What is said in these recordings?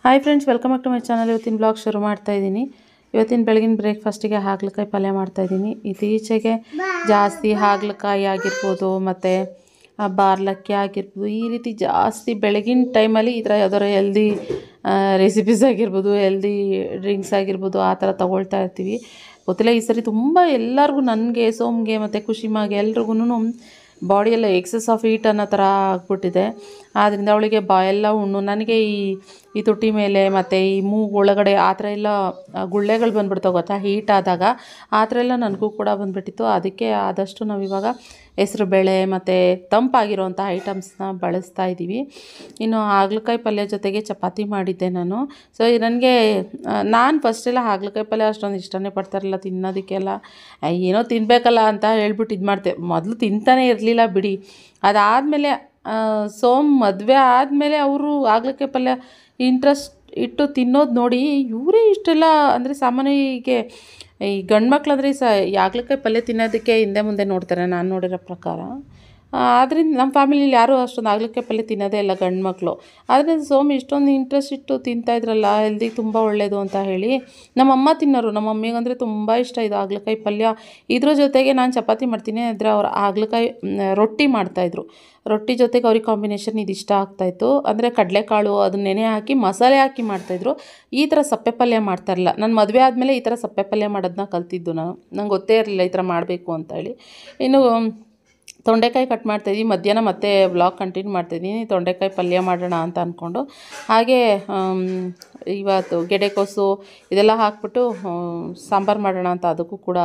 Hi friends, welcome back to my channel. ಇವತ್ತಿನ blog ಶುರು ಮಾಡ್ತಾ ಇದ್ದೀನಿ. ಇವತ್ತಿನ ಬೆಳಗಿನ ಬ್ರೇಕ್ಫಾಸ್ಟಿಗೆ ಹಾಗಲಕಾಯಿ ಪಲ್ಯ ಮಾಡ್ತಾಯಿದ್ದೀನಿ. ಇತ್ತೀಚೆಗೆ ಜಾಸ್ತಿ ಹಾಗಲಕಾಯಿ ಆಗಿರ್ಬೋದು ಮತ್ತು ಬಾರ್ಲಕ್ಕಿ ಆಗಿರ್ಬೋದು, ಈ ರೀತಿ ಜಾಸ್ತಿ ಬೆಳಗಿನ ಟೈಮಲ್ಲಿ ಈ ಥರ ಯಾವ್ದಾರು ಹೆಲ್ದಿ ರೆಸಿಪೀಸ್ ಆಗಿರ್ಬೋದು, ಹೆಲ್ದಿ ಡ್ರಿಂಕ್ಸ್ ಆಗಿರ್ಬೋದು, ಆ ಥರ ತೊಗೊಳ್ತಾ ಇರ್ತೀವಿ. ಗೊತ್ತಿಲ್ಲ, ಈ ಸರಿ ತುಂಬ ಎಲ್ಲರಿಗೂ, ನನಗೆ, ಸೋಮ್ಗೆ ಮತ್ತು ಖುಷಿಮಾಗೆ ಎಲ್ರಿಗೂ ಬಾಡಿಯೆಲ್ಲ ಎಕ್ಸಸ್ ಆಫ್ ಹೀಟ್ ಅನ್ನೋ ಥರ ಆಗ್ಬಿಟ್ಟಿದೆ. ಆದ್ದರಿಂದ ಅವಳಿಗೆ ಬಾಯೆಲ್ಲ ಹುಣ್ಣು, ನನಗೆ ಈ ತುಟಿ ಮೇಲೆ ಮತ್ತು ಈ ಮೂಗು ಒಳಗಡೆ ಆ ಥರ ಎಲ್ಲ ಗುಳ್ಳೆಗಳು ಬಂದುಬಿಡ್ತಾವೆ ಗೊತ್ತಾ, ಹೀಟ್ ಆದಾಗ. ಆ ಥರ ಎಲ್ಲ ನನಗೂ ಕೂಡ ಬಂದುಬಿಟ್ಟಿತ್ತು. ಅದಕ್ಕೆ ಆದಷ್ಟು ನಾವಿವಾಗ ಹೆಸರುಬೇಳೆ ಮತ್ತು ತಂಪಾಗಿರೋವಂಥ ಐಟಮ್ಸ್ನ ಬಳಸ್ತಾ ಇದ್ದೀವಿ. ಇನ್ನು ಹಾಗಲಕಾಯಿ ಪಲ್ಯ ಜೊತೆಗೆ ಚಪಾತಿ ಮಾಡಿದ್ದೆ ನಾನು. ಸೊ ನಾನು ಫಸ್ಟೆಲ್ಲ ಹಾಗಲಕಾಯಿ ಪಲ್ಯ ಅಷ್ಟೊಂದು ಇಷ್ಟನೇ ಪಡ್ತಾಯಿರಲಿಲ್ಲ ತಿನ್ನೋದಕ್ಕೆಲ್ಲ. ಏನೋ ತಿನ್ನಬೇಕಲ್ಲ ಅಂತ ಹೇಳ್ಬಿಟ್ಟು ಇದು ಮಾಡ್ತೆ. ಮೊದಲು ತಿಂತಾನೇ ಇರಲಿಲ್ಲ ಬಿಡಿ. ಅದಾದಮೇಲೆ ಸೋಮ್ ಮದುವೆ ಆದಮೇಲೆ ಅವರು ಹಾಗಲಕಾಯಿ ಪಲ್ಯ ಇಂಟ್ರೆಸ್ಟ್ ಇಟ್ಟು ತಿನ್ನೋದು ನೋಡಿ, ಇವರೇ ಇಷ್ಟೆಲ್ಲ ಅಂದರೆ ಸಾಮಾನ್ಯವಾಗಿ ಈ ಗಂಡು ಮಕ್ಳಂದರೆ ಹಾಗಲಕಾಯಿ ಪಲ್ಯ ತಿನ್ನೋದಕ್ಕೆ ಹಿಂದೆ ಮುಂದೆ ನೋಡ್ತಾರೆ, ನಾನು ನೋಡಿರೋ ಪ್ರಕಾರ. ಆದ್ದರಿಂದ ನಮ್ಮ ಫ್ಯಾಮಿಲಿಲಿ ಯಾರೂ ಅಷ್ಟೊಂದು ಹಾಗಲಕಾಯಿ ಪಲ್ಯ ತಿನ್ನೋದೇ ಇಲ್ಲ ಗಂಡು ಮಕ್ಕಳು. ಆದ್ದರಿಂದ ಸೋಮು ಇಷ್ಟೊಂದು ಇಂಟ್ರೆಸ್ಟ್ ಇಟ್ಟು ತಿಂತಾಯಿದ್ರಲ್ಲ, ಹೆಲ್ದಿಗೆ ತುಂಬ ಒಳ್ಳೆಯದು ಅಂತ ಹೇಳಿ. ನಮ್ಮಮ್ಮ ತಿನ್ನೋರು, ನಮ್ಮ ಮಮ್ಮಿಗಂದರೆ ತುಂಬ ಇಷ್ಟ ಇದು ಹಾಗಲಕಾಯಿ ಪಲ್ಯ. ಇದ್ರ ಜೊತೆಗೆ ನಾನು ಚಪಾತಿ ಮಾಡ್ತೀನಿ, ಆದರೆ ಅವ್ರು ಹಾಗಲಕಾಯಿ ರೊಟ್ಟಿ ಮಾಡ್ತಾಯಿದ್ರು. ರೊಟ್ಟಿ ಜೊತೆಗೆ ಅವ್ರಿಗೆ ಕಾಂಬಿನೇಷನ್ ಇದು ಇಷ್ಟ ಆಗ್ತಾಯಿತ್ತು. ಅಂದರೆ ಕಡಲೆಕಾಳು ಅದನ್ನ ನೆನೆ ಹಾಕಿ ಮಸಾಲೆ ಹಾಕಿ ಮಾಡ್ತಾಯಿದ್ರು. ಈ ಥರ ಸಪ್ಪೆ ಪಲ್ಯ ಮಾಡ್ತಾಯಿರಲಿಲ್ಲ. ನಾನು ಮದುವೆ ಆದಮೇಲೆ ಈ ಥರ ಸಪ್ಪೆ ಪಲ್ಯ ಮಾಡೋದನ್ನ ಕಲ್ತಿದ್ದು ನಾನು. ನಂಗೆ ಗೊತ್ತೇ ಇರಲಿಲ್ಲ ಈ ಥರ ಮಾಡಬೇಕು ಅಂತ ಹೇಳಿ. ಇನ್ನು ತೊಂಡೆಕಾಯಿ ಕಟ್ ಮಾಡ್ತಾಯಿದ್ವಿ. ಮಧ್ಯಾಹ್ನ ಮತ್ತೆ ವ್ಲಾಗ್ ಕಂಟಿನ್ಯೂ ಮಾಡ್ತಾಯಿದ್ದೀನಿ. ತೊಂಡೆಕಾಯಿ ಪಲ್ಯ ಮಾಡೋಣ ಅಂತ ಅಂದ್ಕೊಂಡು. ಹಾಗೆ ಇವತ್ತು ಗೆಡ್ಡೆಕೋಸು ಇದೆಲ್ಲ ಹಾಕ್ಬಿಟ್ಟು ಸಾಂಬಾರು ಮಾಡೋಣ ಅಂತ ಅದಕ್ಕೂ ಕೂಡ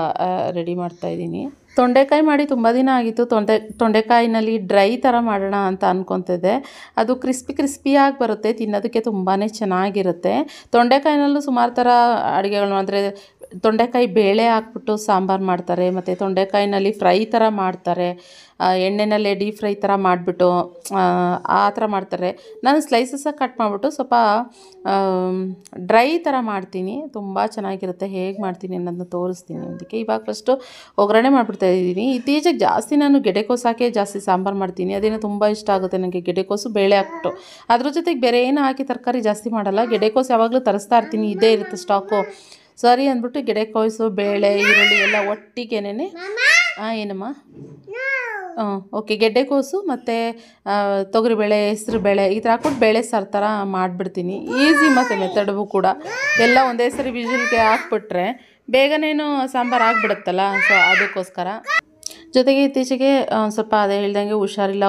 ರೆಡಿ ಮಾಡ್ತಾಯಿದ್ದೀನಿ. ತೊಂಡೆಕಾಯಿ ಮಾಡಿ ತುಂಬ ದಿನ ಆಗಿತ್ತು. ತೊಂಡೆಕಾಯಿನಲ್ಲಿ ಡ್ರೈ ಥರ ಮಾಡೋಣ ಅಂತ ಅಂದ್ಕೊತಿದ್ದೆ. ಅದು ಕ್ರಿಸ್ಪಿಯಾಗಿ ಬರುತ್ತೆ, ತಿನ್ನೋದಕ್ಕೆ ತುಂಬಾ ಚೆನ್ನಾಗಿರುತ್ತೆ. ತೊಂಡೆಕಾಯಿನಲ್ಲೂ ಸುಮಾರು ಥರ ಅಡುಗೆಗಳು, ಅಂದರೆ ತೊಂಡೆಕಾಯಿ ಬೇಳೆ ಹಾಕ್ಬಿಟ್ಟು ಸಾಂಬಾರು ಮಾಡ್ತಾರೆ, ಮತ್ತು ತೊಂಡೆಕಾಯಿನಲ್ಲಿ ಫ್ರೈ ಥರ ಮಾಡ್ತಾರೆ, ಎಣ್ಣೆನಲ್ಲೇ ಡೀಪ್ ಫ್ರೈ ಥರ ಮಾಡಿಬಿಟ್ಟು ಆ ಥರ ಮಾಡ್ತಾರೆ. ನಾನು ಸ್ಲೈಸಸ್ಸಾಗಿ ಕಟ್ ಮಾಡಿಬಿಟ್ಟು ಸ್ವಲ್ಪ ಡ್ರೈ ಥರ ಮಾಡ್ತೀನಿ. ತುಂಬ ಚೆನ್ನಾಗಿರುತ್ತೆ. ಹೇಗೆ ಮಾಡ್ತೀನಿ ಅನ್ನೋದನ್ನ ತೋರಿಸ್ತೀನಿ ಅದಕ್ಕೆ. ಇವಾಗ ಫಸ್ಟು ಒಗ್ಗರಣೆ ಮಾಡಿಬಿಡ್ತಾಯಿದ್ದೀನಿ. ಇತ್ತೀಚೆಗೆ ಜಾಸ್ತಿ ನಾನು ಗೆಡ್ಡೆಕೋಸು ಹಾಕಿ ಜಾಸ್ತಿ ಸಾಂಬಾರು ಮಾಡ್ತೀನಿ. ಅದೇನೋ ತುಂಬ ಇಷ್ಟ ಆಗುತ್ತೆ ನನಗೆ, ಗೆಡ್ಡೆಕೋಸು ಬೇಳೆ ಹಾಕ್ಬಿಟ್ಟು. ಅದ್ರ ಜೊತೆಗೆ ಬೇರೆ ಏನು ಹಾಕಿ ತರಕಾರಿ ಜಾಸ್ತಿ ಮಾಡಲ್ಲ. ಗೆಡ್ಡೆಕೋಸು ಯಾವಾಗಲೂ ತರಿಸ್ತಾ ಇರ್ತೀನಿ, ಇದೇ ಇರುತ್ತೆ ಸ್ಟಾಕು. ಸರಿ ಅಂದ್ಬಿಟ್ಟು ಗೆಡ್ಡೆಕೋಸು ಬೇಳೆ ಈರುಳ್ಳಿ ಎಲ್ಲ ಒಟ್ಟಿಗೆನೇ ಏನಮ್ಮ ಓಕೆ, ಗೆಡ್ಡೆಕೋಸು ಮತ್ತು ತೊಗರಿಬೇಳೆ, ಹೆಸರುಬೇಳೆ ಈ ಥರ ಹಾಕ್ಬಿಟ್ಟು ಬೇಳೆ ಸಾರು ಥರ ಮಾಡಿಬಿಡ್ತೀನಿ. ಈಸಿ ಮತ್ತು ಮೆಥಡು ಕೂಡ. ಎಲ್ಲ ಒಂದೇ ಸರಿ ವಿಜಿಲ್ಗೆ ಹಾಕ್ಬಿಟ್ರೆ ಬೇಗನೇನು ಸಾಂಬಾರು ಆಗಿಬಿಡುತ್ತಲ್ಲ, ಸೊ ಅದಕ್ಕೋಸ್ಕರ. ಜೊತೆಗೆ ಇತ್ತೀಚೆಗೆ ಸ್ವಲ್ಪ ಅದೇ ಹೇಳ್ದಂಗೆ ಹುಷಾರಿಲ್ಲ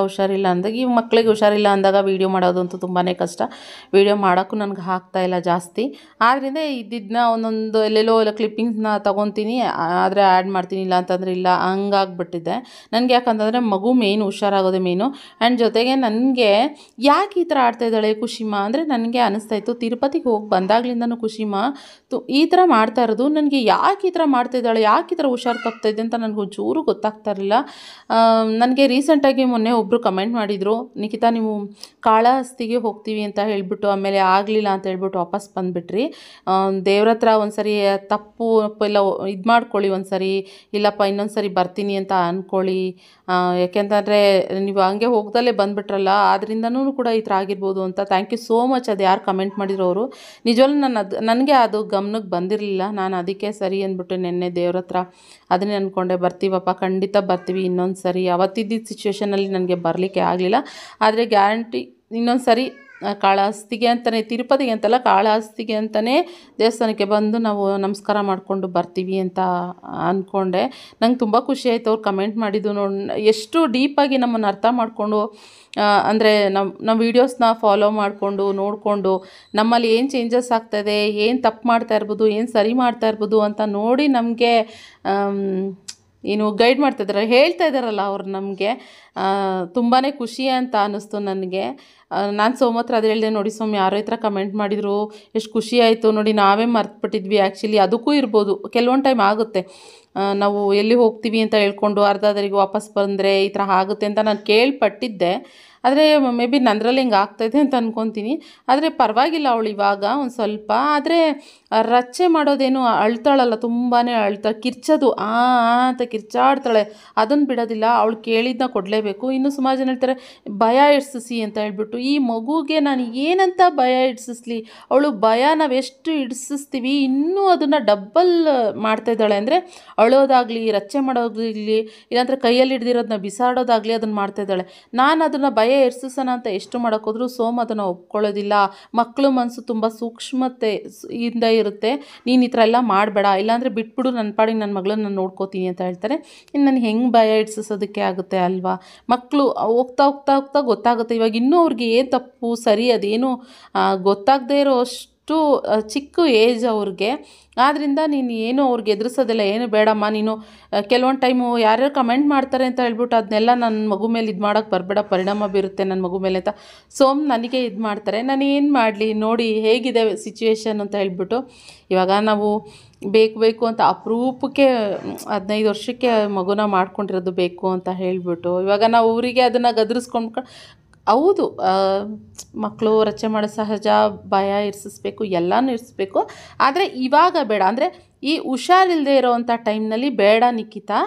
ಅಂದಾಗ, ಈ ಮಕ್ಕಳಿಗೆ ಹುಷಾರಿಲ್ಲ ಅಂದಾಗ ವೀಡಿಯೋ ಮಾಡೋದಂತೂ ತುಂಬಾ ಕಷ್ಟ. ವೀಡಿಯೋ ಮಾಡೋಕ್ಕೂ ನನಗೆ ಆಗ್ತಾಯಿಲ್ಲ ಜಾಸ್ತಿ. ಆದ್ದರಿಂದ ಇದ್ದಿದ್ದನ್ನ ಒಂದೊಂದು ಎಲ್ಲೆಲ್ಲೋ ಎಲ್ಲ ಕ್ಲಿಪ್ಪಿಂಗ್ಸ್ನ ತೊಗೊತೀನಿ, ಆದರೆ ಆ್ಯಡ್ ಮಾಡ್ತೀನಿ. ಇಲ್ಲ ಅಂತಂದರೆ ಇಲ್ಲ, ಹಂಗಾಗ್ಬಿಟ್ಟಿದೆ ನನಗೆ. ಯಾಕಂತಂದರೆ ಮಗು ಮೇಯ್ನು, ಹುಷಾರಾಗೋದೇ ಮೇಯ್ನು. ಆ್ಯಂಡ್ ಜೊತೆಗೆ ನನಗೆ ಯಾಕೆ ಈ ಥರ ಆಡ್ತಾಯಿದ್ದಾಳೆ ಖುಷಿಮಾ ಅಂದರೆ, ನನಗೆ ಅನ್ನಿಸ್ತಾಯಿತ್ತು ತಿರುಪತಿಗೆ ಹೋಗಿ ಬಂದಾಗಲಿಂದನೂ ಖುಷಿಮಾ ಈ ಥರ ಮಾಡ್ತಾ ಇರೋದು. ನನಗೆ ಯಾಕೆ ಈ ಥರ ಮಾಡ್ತಾಯಿದ್ದಾಳೆ, ಯಾಕೆ ಈ ಥರ ಹುಷಾರು ತಪ್ತಾಯಿದ್ದೆ ಅಂತ ನನಗೊಂಚೂರು ಗೊತ್ತಾಗ್ತಾ ಇರಲಿಲ್ಲ. ನನಗೆ ರೀಸೆಂಟಾಗಿ ಮೊನ್ನೆ ಒಬ್ಬರು ಕಮೆಂಟ್ ಮಾಡಿದರು, ನಿಖಿತಾ ನೀವು ಕಾಳಹಸ್ತಿಗೆ ಹೋಗ್ತೀವಿ ಅಂತ ಹೇಳಿಬಿಟ್ಟು ಆಮೇಲೆ ಆಗಲಿಲ್ಲ ಅಂತ ಹೇಳ್ಬಿಟ್ಟು ವಾಪಸ್ ಬಂದುಬಿಟ್ರಿ. ದೇವ್ರ ಹತ್ರ ಒಂದು ಸರಿ ತಪ್ಪು ಎಲ್ಲ ಇದು ಮಾಡ್ಕೊಳ್ಳಿ, ಒಂದು ಸರಿ ಇಲ್ಲಪ್ಪ ಇನ್ನೊಂದು ಸರಿ ಬರ್ತೀನಿ ಅಂತ ಅಂದ್ಕೊಳ್ಳಿ. ಯಾಕೆಂತಂದರೆ ನೀವು ಹಂಗೆ ಹೋಗ್ದಲ್ಲೇ ಬಂದುಬಿಟ್ರಲ್ಲ, ಆದ್ದರಿಂದನೂ ಕೂಡ ಈ ಥರ ಆಗಿರ್ಬೋದು ಅಂತ. Thank you so much. ಅದು ಯಾರು ಕಮೆಂಟ್ ಮಾಡಿದ್ರು ಅವರು. ನಿಜವಲ್ಲೂ ನನಗೆ ಅದು ಗಮನಕ್ಕೆ ಬಂದಿರಲಿಲ್ಲ. ನಾನು ಅದಕ್ಕೆ ಸರಿ ಅಂದ್ಬಿಟ್ಟು ನಿನ್ನೆ ದೇವ್ರ ಹತ್ರ ಅದನ್ನೇ ಅಂದ್ಕೊಂಡೆ, ಬರ್ತೀವಪ್ಪ, ಖಂಡಿತ ಬರ್ತೀವಿ ಇನ್ನೊಂದು ಸರಿ. ಅವತ್ತಿದ್ದ ಸಿಚುವೇಷನಲ್ಲಿ ನನಗೆ ಬರಲಿಕ್ಕೆ ಆಗಲಿಲ್ಲ, ಆದರೆ ಗ್ಯಾರಂಟಿ ಇನ್ನೊಂದು ಸರಿ ಕಾಳಹಸ್ತಿಗೆ ಅಂತಲೇ, ತಿರುಪತಿಗೆ ಅಂತಲ್ಲ ಕಾಳಹಸ್ತಿಗೆ ಅಂತಲೇ ದೇವಸ್ಥಾನಕ್ಕೆ ಬಂದು ನಾವು ನಮಸ್ಕಾರ ಮಾಡಿಕೊಂಡು ಬರ್ತೀವಿ ಅಂತ ಅಂದ್ಕೊಂಡೆ. ನಂಗೆ ತುಂಬ ಖುಷಿ ಆಯಿತು ಅವ್ರು ಕಮೆಂಟ್ ಮಾಡಿದ್ದು ನೋಡಿ. ಎಷ್ಟು ಡೀಪಾಗಿ ನಮ್ಮನ್ನು ಅರ್ಥ ಮಾಡಿಕೊಂಡು, ಅಂದರೆ ನಮ್ಮ ವೀಡಿಯೋಸ್ನ ಫಾಲೋ ಮಾಡಿಕೊಂಡು ನೋಡಿಕೊಂಡು ನಮ್ಮಲ್ಲಿ ಏನು ಚೇಂಜಸ್ ಆಗ್ತಾಯಿದೆ, ಏನು ತಪ್ಪು ಮಾಡ್ತಾ ಇರ್ಬೋದು, ಏನು ಸರಿ ಮಾಡ್ತಾ ಇರ್ಬೋದು ಅಂತ ನೋಡಿ ನಮಗೆ ಏನು ಗೈಡ್ ಮಾಡ್ತಾಯಿದ್ದಾರೆ, ಹೇಳ್ತಾ ಇದ್ದಾರಲ್ಲ ಅವ್ರು ನಮಗೆ. ತುಂಬಾ ಖುಷಿ ಅಂತ ಅನ್ನಿಸ್ತು ನನಗೆ. ನಾನು ಸೋಮ್ ಹತ್ರ ಅದು ಹೇಳಿದೆ, ನೋಡಿ ಸೋಮ್ ಯಾರೋ ಈ ಥರ ಕಮೆಂಟ್ ಮಾಡಿದರು, ಎಷ್ಟು ಖುಷಿ ಆಯಿತು ನೋಡಿ, ನಾವೇ ಮರ್ತುಬಿಟ್ಟಿದ್ವಿ. ಆ್ಯಕ್ಚುಲಿ ಅದಕ್ಕೂ ಇರ್ಬೋದು, ಕೆಲವೊಂದು ಟೈಮ್ ಆಗುತ್ತೆ. ನಾವು ಎಲ್ಲಿ ಹೋಗ್ತೀವಿ ಅಂತ ಹೇಳ್ಕೊಂಡು ಅರ್ಧದರಿಗೆ ವಾಪಸ್ ಬಂದರೆ ಈ ಥರ ಆಗುತ್ತೆ ಅಂತ ನಾನು ಕೇಳ್ಪಟ್ಟಿದ್ದೆ. ಆದರೆ ಮೇ ಬಿ ನಂದರಲ್ಲಿ ಹಿಂಗೆ ಆಗ್ತಾಯಿದೆ ಅಂತ ಅಂದ್ಕೊತೀನಿ. ಆದರೆ ಪರವಾಗಿಲ್ಲ, ಅವಳು ಇವಾಗ ಒಂದು ಸ್ವಲ್ಪ. ಆದರೆ ರಚ್ಚೆ ಮಾಡೋದೇನು, ಅಳ್ತಾಳಲ್ಲ, ತುಂಬಾ ಅಳ್ತಾಳೆ, ಕಿರ್ಚೋದು ಅಂತ ಕಿರ್ಚಾಡ್ತಾಳೆ, ಅದನ್ನು ಬಿಡೋದಿಲ್ಲ. ಅವಳು ಕೇಳಿದ್ದನ್ನ ಕೊಡಲೇಬೇಕು. ಇನ್ನು ಸುಮಾರು ಜನ ಹೇಳ್ತಾರೆ ಭಯ ಎಡ್ಸಿಸಿ ಅಂತ ಹೇಳ್ಬಿಟ್ಟು. ಈ ಮಗುಗೆ ನಾನು ಏನಂತ ಭಯ ಇಡಿಸಿಸ್ಲಿ, ಅವಳು ಭಯ ನಾವು ಎಷ್ಟು ಇಡಿಸಿಸ್ತೀವಿ ಇನ್ನೂ ಅದನ್ನು ಡಬ್ಬಲ್ ಮಾಡ್ತಾಯಿದ್ದಾಳೆ. ಅಂದರೆ ಅಳೋದಾಗಲಿ, ರಚ್ಚೆ ಮಾಡೋದಾಗಲಿ, ಇಲ್ಲಾಂದರೆ ಕೈಯಲ್ಲಿ ಹಿಡ್ದಿರೋದನ್ನ ಬಿಸಾಡೋದಾಗಲಿ ಅದನ್ನು ಮಾಡ್ತಾಯಿದ್ದಾಳೆ. ನಾನು ಅದನ್ನು ಭಯ ಇಡಿಸೋಣ ಅಂತ ಎಷ್ಟು ಮಾಡೋಕ್ಕೋದ್ರೂ ಸೋಮ್ ಅದನ್ನು ಒಪ್ಕೊಳ್ಳೋದಿಲ್ಲ. ಮಕ್ಕಳು ಮನಸ್ಸು ತುಂಬ ಸೂಕ್ಷ್ಮತೆ ಇಂದ ಇರುತ್ತೆ, ನೀನು ಈ ಥರ ಎಲ್ಲ ಮಾಡಬೇಡ, ಇಲ್ಲಾಂದರೆ ಬಿಟ್ಬಿಡು, ನನ್ನ ಪಾಡಿಗೆ ನನ್ನ ಮಗಳನ್ನ ನಾನು ನೋಡ್ಕೋತೀನಿ ಅಂತ ಹೇಳ್ತಾರೆ. ಇನ್ನು ನನಗೆ ಹೆಂಗೆ ಭಯ ಇಡಿಸೋದಕ್ಕೆ ಆಗುತ್ತೆ ಅಲ್ವಾ? ಮಕ್ಕಳು ಹೋಗ್ತಾ ಹೋಗ್ತಾ ಹೋಗ್ತಾ ಗೊತ್ತಾಗುತ್ತೆ. ಇವಾಗ ಇನ್ನೂ ಅವ್ರಿಗೆ ಏನು ತಪ್ಪು ಸರಿ ಅದೇನು ಗೊತ್ತಾಗದೇ ಇರೋ ಅಷ್ಟು ಚಿಕ್ಕ ಏಜ್ ಅವ್ರಿಗೆ. ಆದ್ದರಿಂದ ನೀನು ಏನು ಅವ್ರಿಗೆ ಎದುರಿಸೋದಿಲ್ಲ, ಏನು ಬೇಡಮ್ಮ ನೀನು. ಕೆಲವೊಂದು ಟೈಮು ಯಾರ್ಯಾರು ಕಮೆಂಟ್ ಮಾಡ್ತಾರೆ ಅಂತ ಹೇಳ್ಬಿಟ್ಟು ಅದನ್ನೆಲ್ಲ ನನ್ನ ಮಗು ಮೇಲೆ ಇದು ಮಾಡೋಕ್ಕೆ ಬರಬೇಡ, ಪರಿಣಾಮ ಬೀರುತ್ತೆ ನನ್ನ ಮಗು ಮೇಲೆ ಅಂತ ಸೋಮ್ ನನಗೆ ಇದು ಮಾಡ್ತಾರೆ. ನಾನು ಏನು ಮಾಡಲಿ ನೋಡಿ ಹೇಗಿದೆ ಸಿಚುವೇಶನ್ ಅಂತ ಹೇಳ್ಬಿಟ್ಟು. ಇವಾಗ ನಾವು ಬೇಕು ಅಂತ ಅಪರೂಪಕ್ಕೆ 15 ವರ್ಷಕ್ಕೆ ಮಗುನ ಮಾಡ್ಕೊಂಡಿರೋದು ಬೇಕು ಅಂತ ಹೇಳಿಬಿಟ್ಟು ಇವಾಗ ನಾವು ಊರಿಗೆ ಅದನ್ನು ಗದರಿಸ್ಕೊಂಡು ಹೌದು, ಮಕ್ಕಳು ರಚನೆ ಮಾಡೋ ಸಹಜ, ಭಯ ಇರಿಸಿಸ್ಬೇಕು, ಎಲ್ಲನೂ ಇರಿಸ್ಬೇಕು. ಆದರೆ ಇವಾಗ ಬೇಡ, ಅಂದರೆ ಈ ಹುಷಾರಿಲ್ಲದೆ ಇರೋವಂಥ ಟೈಮ್ನಲ್ಲಿ ಬೇಡ ನಿಖಿತಾ,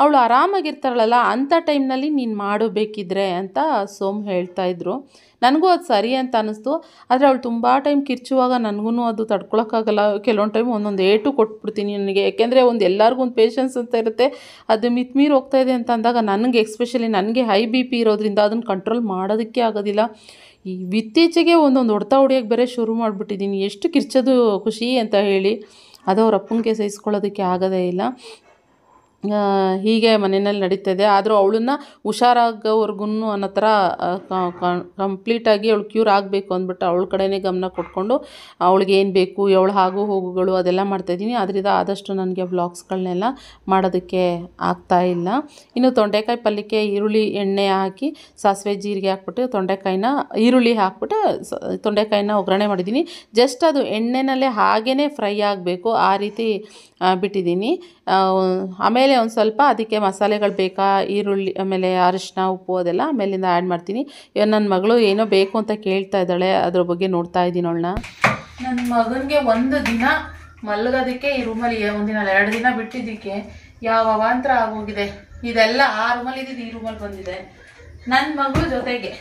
ಅವಳು ಆರಾಮಾಗಿರ್ತಾಳಲ್ಲ ಅಂಥ ಟೈಮ್ನಲ್ಲಿ ನೀನು ಮಾಡಬೇಕಿದ್ರೆ ಅಂತ ಸೋಮ್ ಹೇಳ್ತಾಯಿದ್ರು. ನನಗೂ ಅದು ಸರಿ ಅಂತ ಅನ್ನಿಸ್ತು. ಆದರೆ ಅವಳು ತುಂಬ ಟೈಮ್ ಕಿರ್ಚುವಾಗ ನನಗೂ ಅದು ತಡ್ಕೊಳಕ್ಕಾಗಲ್ಲ. ಕೆಲವೊಂದು ಟೈಮ್ ಒಂದೊಂದು ಏಟು ಕೊಟ್ಬಿಡ್ತೀನಿ ನನಗೆ. ಯಾಕೆಂದರೆ ಎಲ್ಲರಿಗೂ ಒಂದು ಪೇಷನ್ಸ್ ಅಂತ ಇರುತ್ತೆ, ಅದು ಮಿತಿಮೀರಿ ಹೋಗ್ತಾಯಿದೆ ಅಂತ ಅಂದಾಗ ನನಗೆ ಎಸ್ಪೆಷಲಿ ನನಗೆ ಹೈ BP ಇರೋದ್ರಿಂದ ಅದನ್ನು ಕಂಟ್ರೋಲ್ ಮಾಡೋದಕ್ಕೆ ಆಗೋದಿಲ್ಲ. ಇತ್ತೀಚೆಗೆ ಒಂದೊಂದು ಹೊಡ್ತಾ ಹೊಡಿಯೋಕ್ಕೆ ಬೇರೆ ಶುರು ಮಾಡಿಬಿಟ್ಟಿದ್ದೀನಿ. ಎಷ್ಟು ಕಿರ್ಚೋದು ಖುಷಿ ಅಂತ ಹೇಳಿ, ಅದು ಅವ್ರ ಅಪ್ಪನಿಗೆ ಸಹಿಸ್ಕೊಳ್ಳೋದಕ್ಕೆ ಆಗೋದೇ ಇಲ್ಲ. ಹೀಗೆ ಮನೆಯಲ್ಲಿ ನಡೀತಾಯಿದೆ. ಆದರೂ ಅವಳನ್ನ ಹುಷಾರಾಗೋವರೆಗೂ ಅನ್ನೋ ಥರ ಕಂಪ್ಲೀಟಾಗಿ ಅವಳು ಕ್ಯೂರ್ ಆಗಬೇಕು ಅಂದ್ಬಿಟ್ಟು ಅವಳ ಕಡೆನೇ ಗಮನ ಕೊಟ್ಕೊಂಡು ಅವಳಿಗೆ ಏನು ಬೇಕು, ಅವಳು ಆಗು ಹೋಗುಗಳು ಅದೆಲ್ಲ ಮಾಡ್ತಾಯಿದ್ದೀನಿ. ಅದರಿಂದ ಆದಷ್ಟು ನನಗೆ ವ್ಲಾಗ್ಸ್ಗಳನ್ನೆಲ್ಲ ಮಾಡೋದಕ್ಕೆ ಆಗ್ತಾಯಿಲ್ಲ. ಇನ್ನು ತೊಂಡೆಕಾಯಿ ಪಲ್ಯಕ್ಕೆ ಈರುಳ್ಳಿ ಎಣ್ಣೆ ಹಾಕಿ ಸಾಸಿವೆ ಜೀರಿಗೆ ಹಾಕ್ಬಿಟ್ಟು ಈರುಳ್ಳಿ ಹಾಕ್ಬಿಟ್ಟು ತೊಂಡೆಕಾಯಿನ ಒಗ್ಗರಣೆ ಮಾಡಿದ್ದೀನಿ. ಜಸ್ಟ್ ಅದು ಎಣ್ಣೆನಲ್ಲೇ ಹಾಗೇ ಫ್ರೈ ಆಗಬೇಕು, ಆ ರೀತಿ ಬಿಟ್ಟಿದ್ದೀನಿ. ಆಮೇಲೆ ಒಂದು ಸ್ವಲ್ಪ ಅದಕ್ಕೆ ಮಸಾಲೆಗಳು ಬೇಕಾ, ಈರುಳ್ಳಿ, ಆಮೇಲೆ ಅರಿಶಿನ, ಉಪ್ಪು ಅದೆಲ್ಲ ಆಮೇಲಿಂದ ಆ್ಯಡ್ ಮಾಡ್ತೀನಿ. ಇವಾಗ ನನ್ನ ಮಗಳು ಏನೋ ಬೇಕು ಅಂತ ಕೇಳ್ತಾ ಇದ್ದಾಳೆ, ಅದ್ರ ಬಗ್ಗೆ ನೋಡ್ತಾ ಇದ್ದೀನಿ ಅವಳನ್ನ. ನನ್ನ ಮಗನಿಗೆ ಒಂದು ದಿನ ಮಲಗೋದಕ್ಕೆ ಈ ರೂಮಲ್ಲಿ ಒಂದಿನ 2 ದಿನ ಬಿಟ್ಟಿದ್ದಕ್ಕೆ ಯಾವ ಅವಾಂತರ ಆಗೋಗಿದೆ. ಇದೆಲ್ಲ ಆ ರೂಮಲ್ಲಿ ಇದ್ದಿದ್ದು ಈ ರೂಮಲ್ಲಿ ಬಂದಿದೆ. ನನ್ನ ಮಗಳು ಜೊತೆಗೆ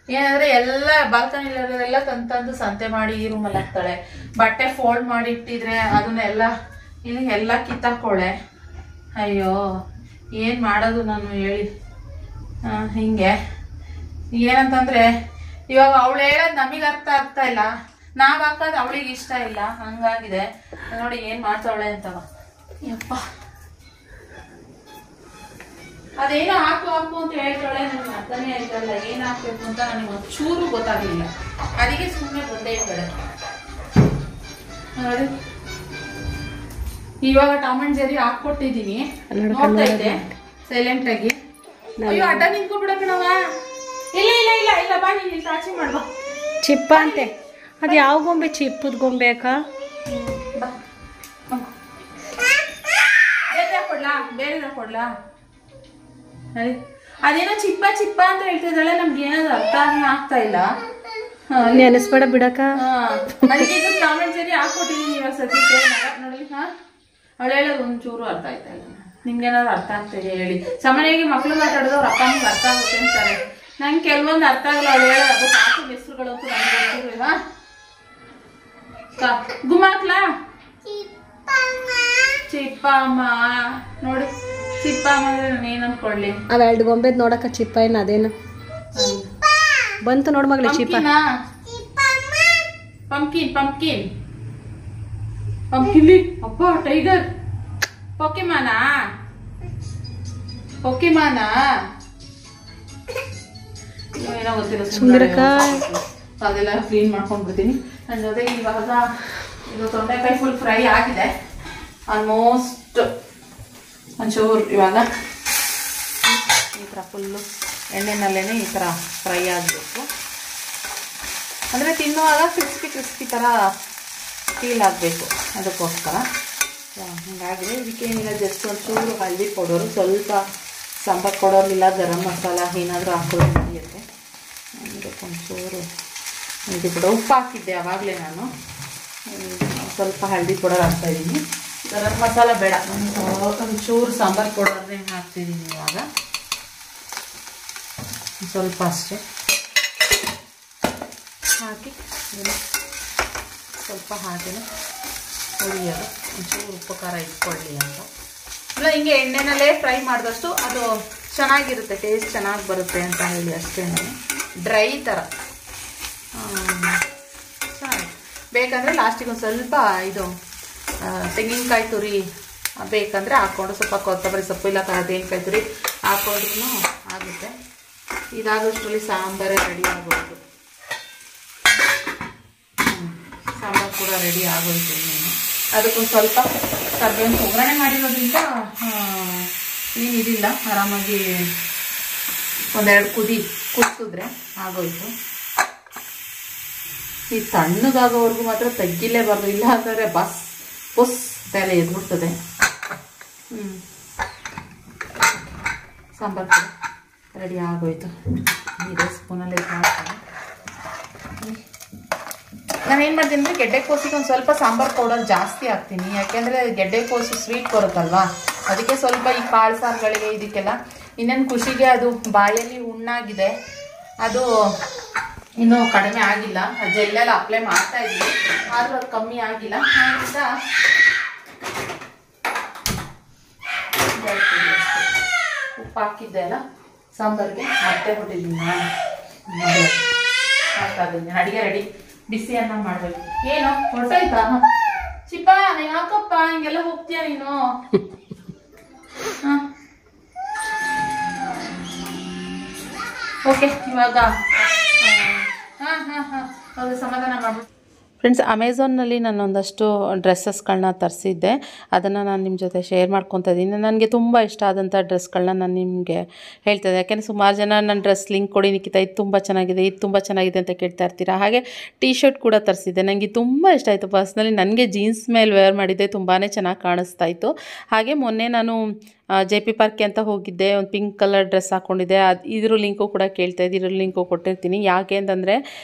ಏನಂದರೆ ಎಲ್ಲ ಬಾಲ್ಕನಿಲೆಲ್ಲ ತಂದು ಸಂತೆ ಮಾಡಿ ಈ ರೂಮಲ್ಲಿ ಹಾಕ್ತಾಳೆ. ಬಟ್ಟೆ ಫೋಲ್ಡ್ ಮಾಡಿ ಇಟ್ಟಿದ್ರೆ ಅದನ್ನೆಲ್ಲ ಇಲ್ಲಿ ಎಲ್ಲ ಕಿತ್ತಾಕೊಳ್ಳೆ. ಅಯ್ಯೋ ಏನು ಮಾಡೋದು ನಾನು ಹೇಳಿ. ಹಿಂಗೆ ಏನಂತಂದರೆ ಇವಾಗ ಅವಳು ಹೇಳೋದು ನಮಗೆ ಅರ್ಥ ಆಗ್ತಾ ಇಲ್ಲ, ನಾವು ಹಾಕೋದು ಅವಳಿಗೆ ಇಷ್ಟ ಇಲ್ಲ, ಹಂಗಾಗಿದೆ ನೋಡಿ ಏನು ಮಾಡ್ತಾವಳೆ ಅಂತವ. ಯಪ್ಪ ಅದೇನೋ ಹಾಕು ಅಂತ ಹೇಳ್ತಾಳೆ, ನನಗೆ ಅರ್ಥನೇ ಆಯ್ತಲ್ಲ ಏನು ಹಾಕ್ಬೇಕು ಅಂತ ನನಗೆ ಒಂಚೂರು ಗೊತ್ತಾಗಲಿಲ್ಲ. ಅದಕ್ಕೆ ಸುಮ್ಮನೆ ಬಂದೇ ಇದ್ದಾಳೆ ನೋಡಿ. ಇವಾಗ ಟಾಮ್ ಅಂಡ್ ಜೆರಿ ಹಾಕ್ಕೊಟ್ಟಿದ್ದೀನಿ, ನೋಡ್ತಾ ಇದ್ದೆ ಸೈಲೆಂಟ್ ಆಗಿ. ಅಯ್ಯೋ ಅಡ್ಡ ನಿಂತ್ಕೊಬಿಡ ಕಣವ. ಇಲ್ಲ ಇಲ್ಲ ಇಲ್ಲ ಇಲ್ಲ ಬಾ, ನೀನು ಸಾಚಿ ಮಾಡ್ಬಾ. ಚಿಪ್ಪ ಅಂತೆ ಅದು ಯಾವ ಗೊಂಬೆ? ಚಿಪ್ಪದ ಗೊಂಬೆ ಅಕ್ಕ. ಕೊಡ್ಲಾ ಬೇರೆ ಕೊಡ್ಲಾ? ಅದೇನೋ ಚಿಪ್ಪ ಅಂತ ಹೇಳ್ತಿದ್ದಾಳೆ, ನಮ್ಗೆ ಏನಾದ್ರು ಅರ್ಥನೇ ಆಗ್ತಾ ಇಲ್ಲ. ನೆನೆಸ್ಬೇಡ ಬಿಡಕ್ಕ. ಅದಕ್ಕೆ ಟಾಮ್ ಅಂಡ್ ಜೆರಿ ಹಾಕ್ಕೊಟ್ಟಿದ್ದೀನಿ ಇವಾಗ ಸದ್ಯಕ್ಕೆ. ನೋಡಿ ಅವಳು ಹೇಳೋದು ಒಂಚೂರು ಅರ್ಥ ಆಯ್ತಾ ಇಲ್ಲ. ನಿಮ್ಗೇನಾದ್ರು ಅರ್ಥ ಆಗ್ತಿದೆ ಹೇಳಿ. ಸಾಮಾನ್ಯವಾಗಿ ಮಕ್ಳು ಮಾತಾಡೋದು ಅಪ್ಪ ಅಮ್ಮಗೆ ಅರ್ಥ ಆಗುತ್ತೆ ಅಂತಾರೆ, ನಂಗೆ ಕೆಲವೊಂದು ಅರ್ಥ ಆಗಲ್ಲ. ಅವಳು ಹೇಳೋದು ಅದು ಕಾಸು ಹೆಸರುಗಳಂತೂ ನನಗೆ ಗೊತ್ತಿರಲಿಲ್ಲ. ಗುಮಾಕ್ಲಾ ಚಿಪ್ಪಮ್ಮ ನೋಡಿ, ಚಿಪ್ಪಮ್ಮ ಅಂದ್ರೆ ನಾನು ಏನು ಅನ್ಕೊಳ್ಳಿ. ಅವ 2 ಗೊಂಬೆದ್ ನೋಡಕ್ಕ ಚಿಪ್ಪ ಏನು ಅದೇನು ಬಂತು ನೋಡ್ ಮಗಳೇ. ಚಿಪ್ಪ ಪಂಪ್ಕಿನ್ ಅಪ್ಪ ಟೈಗರ್ ಪೊಕೆಮಾನ ಏನೋ ಗೊತ್ತಿಲ್ಲ. ಸುಂದರಕ್ಕ ಅದೆಲ್ಲ ಕ್ಲೀನ್ ಮಾಡ್ಕೊಂಡ್ಬಿಡ್ತೀನಿ. ನನ್ನ ಜೊತೆಗೆ ಇವಾಗ ಇದು ತೊಂಡೆಕಾಯಿ ಫುಲ್ ಫ್ರೈ ಆಗಿದೆ ಆಲ್ಮೋಸ್ಟ್. ಒಂಚೂರು ಇವಾಗ ಈ ಥರ ಫುಲ್ಲು ಎಣ್ಣೆನಲ್ಲೇ ಈ ಥರ ಫ್ರೈ ಆಗಬೇಕು. ಅಂದರೆ ತಿನ್ನುವಾಗ ಕ್ರಿಸ್ಪಿ ಥರ ಫೀಲ್ ಆಗಬೇಕು, ಅದಕ್ಕೋಸ್ಕರ ಹೀಗಾಗಿದೆ. ಇದಕ್ಕೇನಿಲ್ಲ, ಜಸ್ಟ್ ಒಂಚೂರು ಹಳದಿ ಪೌಡರು, ಸ್ವಲ್ಪ ಸಾಂಬಾರು ಪೌಡರ್ ಇಲ್ಲ ಗರಂ ಮಸಾಲ ಏನಾದರೂ ಹಾಕೋದು ನಡೆಯುತ್ತೆ. ಅದಕ್ಕೊಂಚೂರು ಹಳದಿ ಪೌಡರ್, ಉಪ್ಪು ಹಾಕಿದ್ದೆ ಆವಾಗಲೇ ನಾನು. ಸ್ವಲ್ಪ ಹಳದಿ ಪೌಡರ್ ಹಾಕ್ತಾಯಿದ್ದೀನಿ, ಗರಂ ಮಸಾಲ ಬೇಡ. ಒಂಚೂರು ಸಾಂಬಾರು ಪೌಡರ್ನೇ ಹಾಕ್ತಿದ್ದೀನಿ ಇವಾಗ, ಸ್ವಲ್ಪ ಅಷ್ಟೇ. ಹಾಕಿ ಸ್ವಲ್ಪ ಹಾಗೆಯೇ ಹುರಿಯೋದು, ಒಂಚೂರು ಉಪ್ಪು ಖಾರ ಇಟ್ಕೊಳ್ಳಿ ಅಂತ. ಇಲ್ಲ ಹಿಂಗೆ ಎಣ್ಣೆನಲ್ಲೇ ಫ್ರೈ ಮಾಡಿದಷ್ಟು ಅದು ಚೆನ್ನಾಗಿರುತ್ತೆ, ಟೇಸ್ಟ್ ಚೆನ್ನಾಗಿ ಬರುತ್ತೆ ಅಂತ ಹೇಳಿ ಅಷ್ಟೇ. ಡ್ರೈ ಥರ ಚೆನ್ನಾಗಿ ಬೇಕಂದರೆ ಲಾಸ್ಟಿಗೆ ಒಂದು ಸ್ವಲ್ಪ ಇದು ತೆಂಗಿನಕಾಯಿ ತುರಿ ಬೇಕಂದರೆ ಹಾಕ್ಕೊಂಡು, ಸ್ವಲ್ಪ ಕೊತ್ತಂಬರಿ ಸೊಪ್ಪು ಇಲ್ಲ ತೆಂಗಿನಕಾಯಿ ತುರಿ ಹಾಕ್ಕೊಂಡ್ರೂ ಆಗುತ್ತೆ. ಇದಾಗೋಷ್ಟರಲ್ಲಿ ಸಾಂಬಾರೇ ರೆಡಿ ಆಗೋದು. ಸಾಂಬಾರು ಕೂಡ ರೆಡಿ ಆಗೋಯ್ತು. ಅದಕ್ಕೊಂದು ಸ್ವಲ್ಪ ಕರ್ಬೇವಿನ ಒಗ್ಗರಣೆ ಮಾಡಿರೋದ್ರಿಂದ ಏನಿದಿಲ್ಲ, ಆರಾಮಾಗಿ ಒಂದೆರಡು ಕುದಿಸಿದ್ರೆ ಆಗೋಯ್ತು. ಈ ತಣ್ಣಗಾಗೋವರೆಗೂ ಮಾತ್ರ ತೆಗಿಲೇಬಾರ್ದು, ಇಲ್ಲ ಅಂದರೆ ಬಸ್ ತಲೆ ಎದ್ಬಿಡ್ತದೆ. ಸಾಂಬಾರು ಕೂಡ ರೆಡಿ ಆಗೋಯ್ತು. ಇದೇ ಸ್ಪೂನಲ್ಲಿ ಮಾಡ್ತೀನಿ. ನಾನೇನು ಮಾಡ್ತೀನಿ ಅಂದರೆ ಗೆಡ್ಡೆಕೋಸಿಗೆ ಒಂದು ಸ್ವಲ್ಪ ಸಾಂಬಾರು ಪೌಡರ್ ಜಾಸ್ತಿ ಹಾಕ್ತೀನಿ, ಯಾಕೆಂದರೆ ಗೆಡ್ಡೆಕೋಸು ಸ್ವೀಟ್ ಬರುತ್ತಲ್ವಾ, ಅದಕ್ಕೆ ಸ್ವಲ್ಪ ಈ ಕಾಳು ಸಾರುಗಳಿಗೆ ಇದಕ್ಕೆಲ್ಲ. ಇನ್ನೇನು ಖುಷಿಗೆ ಅದು ಬಾಯಲ್ಲಿ ಹುಣ್ಣಾಗಿದೆ, ಅದು ಇನ್ನೂ ಕಡಿಮೆ ಆಗಿಲ್ಲ. ಜೆಲ್ಲೆಲ್ಲ ಅಪ್ಲೈ ಮಾಡ್ತಾ ಇದ್ವಿ, ಆದರೂ ಅದು ಕಮ್ಮಿ ಆಗಿಲ್ಲ. ಆದ್ದರಿಂದ ಉಪ್ಪು ಹಾಕಿದ್ದೆ ಅಲ್ಲ ಸಾಂಬಾರಿಗೆ, ಮತ್ತೆ ಬಿಟ್ಟಿದ್ದೀನಿ ನಾನು. ಹಾಕಿದ್ದೀನಿ, ಅಡುಗೆ ರೆಡಿ. ಬಿಸಿ ಅನ್ನ ಮಾಡಬೇಕು. ಏನು ಹೊರಟಾಯ್ತಾ ಚಿಪ್ಪ? ಯಾಕಪ್ಪ ಹಿಂಗೆಲ್ಲ ಹೋಗ್ತೀಯ ನೀನು? ಓಕೆ, ಇವಾಗ ಸಮಾಧಾನ ಮಾಡ್ಬಿಟ್ಟು ಫ್ರೆಂಡ್ಸ್, ಅಮೆಝಾನ್ನಲ್ಲಿ ನಾನು ಒಂದಷ್ಟು ಡ್ರೆಸ್ಸಸ್ಗಳನ್ನ ತರಿಸಿದ್ದೆ. ಅದನ್ನು ನಾನು ನಿಮ್ಮ ಜೊತೆ ಶೇರ್ ಮಾಡ್ಕೊತಾ ಇದ್ದೀನಿ. ನನಗೆ ತುಂಬ ಇಷ್ಟ ಆದಂಥ ಡ್ರೆಸ್ಗಳನ್ನ ನಾನು ನಿಮಗೆ ಹೇಳ್ತಾ ಇದ್ದೆ. ಯಾಕೆಂದರೆ ಸುಮಾರು ಜನ ನನ್ನ ಡ್ರೆಸ್ ಲಿಂಕ್ ಕೊಡಿ ನಿಖಿತಾ, ಇದು ತುಂಬ ಚೆನ್ನಾಗಿದೆ, ಇದು ತುಂಬ ಚೆನ್ನಾಗಿದೆ ಅಂತ ಕೇಳ್ತಾ ಇರ್ತೀರಾ. ಹಾಗೆ ಟೀ ಶರ್ಟ್ ಕೂಡ ತರಿಸಿದ್ದೆ, ನನಗೆ ತುಂಬ ಇಷ್ಟ ಆಯಿತು. ಪರ್ಸ್ನಲಿ ನನಗೆ ಜೀನ್ಸ್ ಮೇಲೆ ವೇರ್ ಮಾಡಿದ್ದೆ, ತುಂಬಾ ಚೆನ್ನಾಗಿ ಕಾಣಿಸ್ತಾ ಇತ್ತು. ಹಾಗೆ ಮೊನ್ನೆ ನಾನು JP ಪಾರ್ಕ್ಗೆ ಅಂತ ಹೋಗಿದ್ದೆ, ಒಂದು ಪಿಂಕ್ ಕಲರ್ ಡ್ರೆಸ್ ಹಾಕ್ಕೊಂಡಿದ್ದೆ. ಇದ್ರ ಲಿಂಕು ಕೂಡ ಕೇಳ್ತಾ ಇದ್ದೆ, ಇದ್ರ ಲಿಂಕು ಕೊಟ್ಟಿರ್ತೀನಿ. ಯಾಕೆ ಅಂತಂದರೆ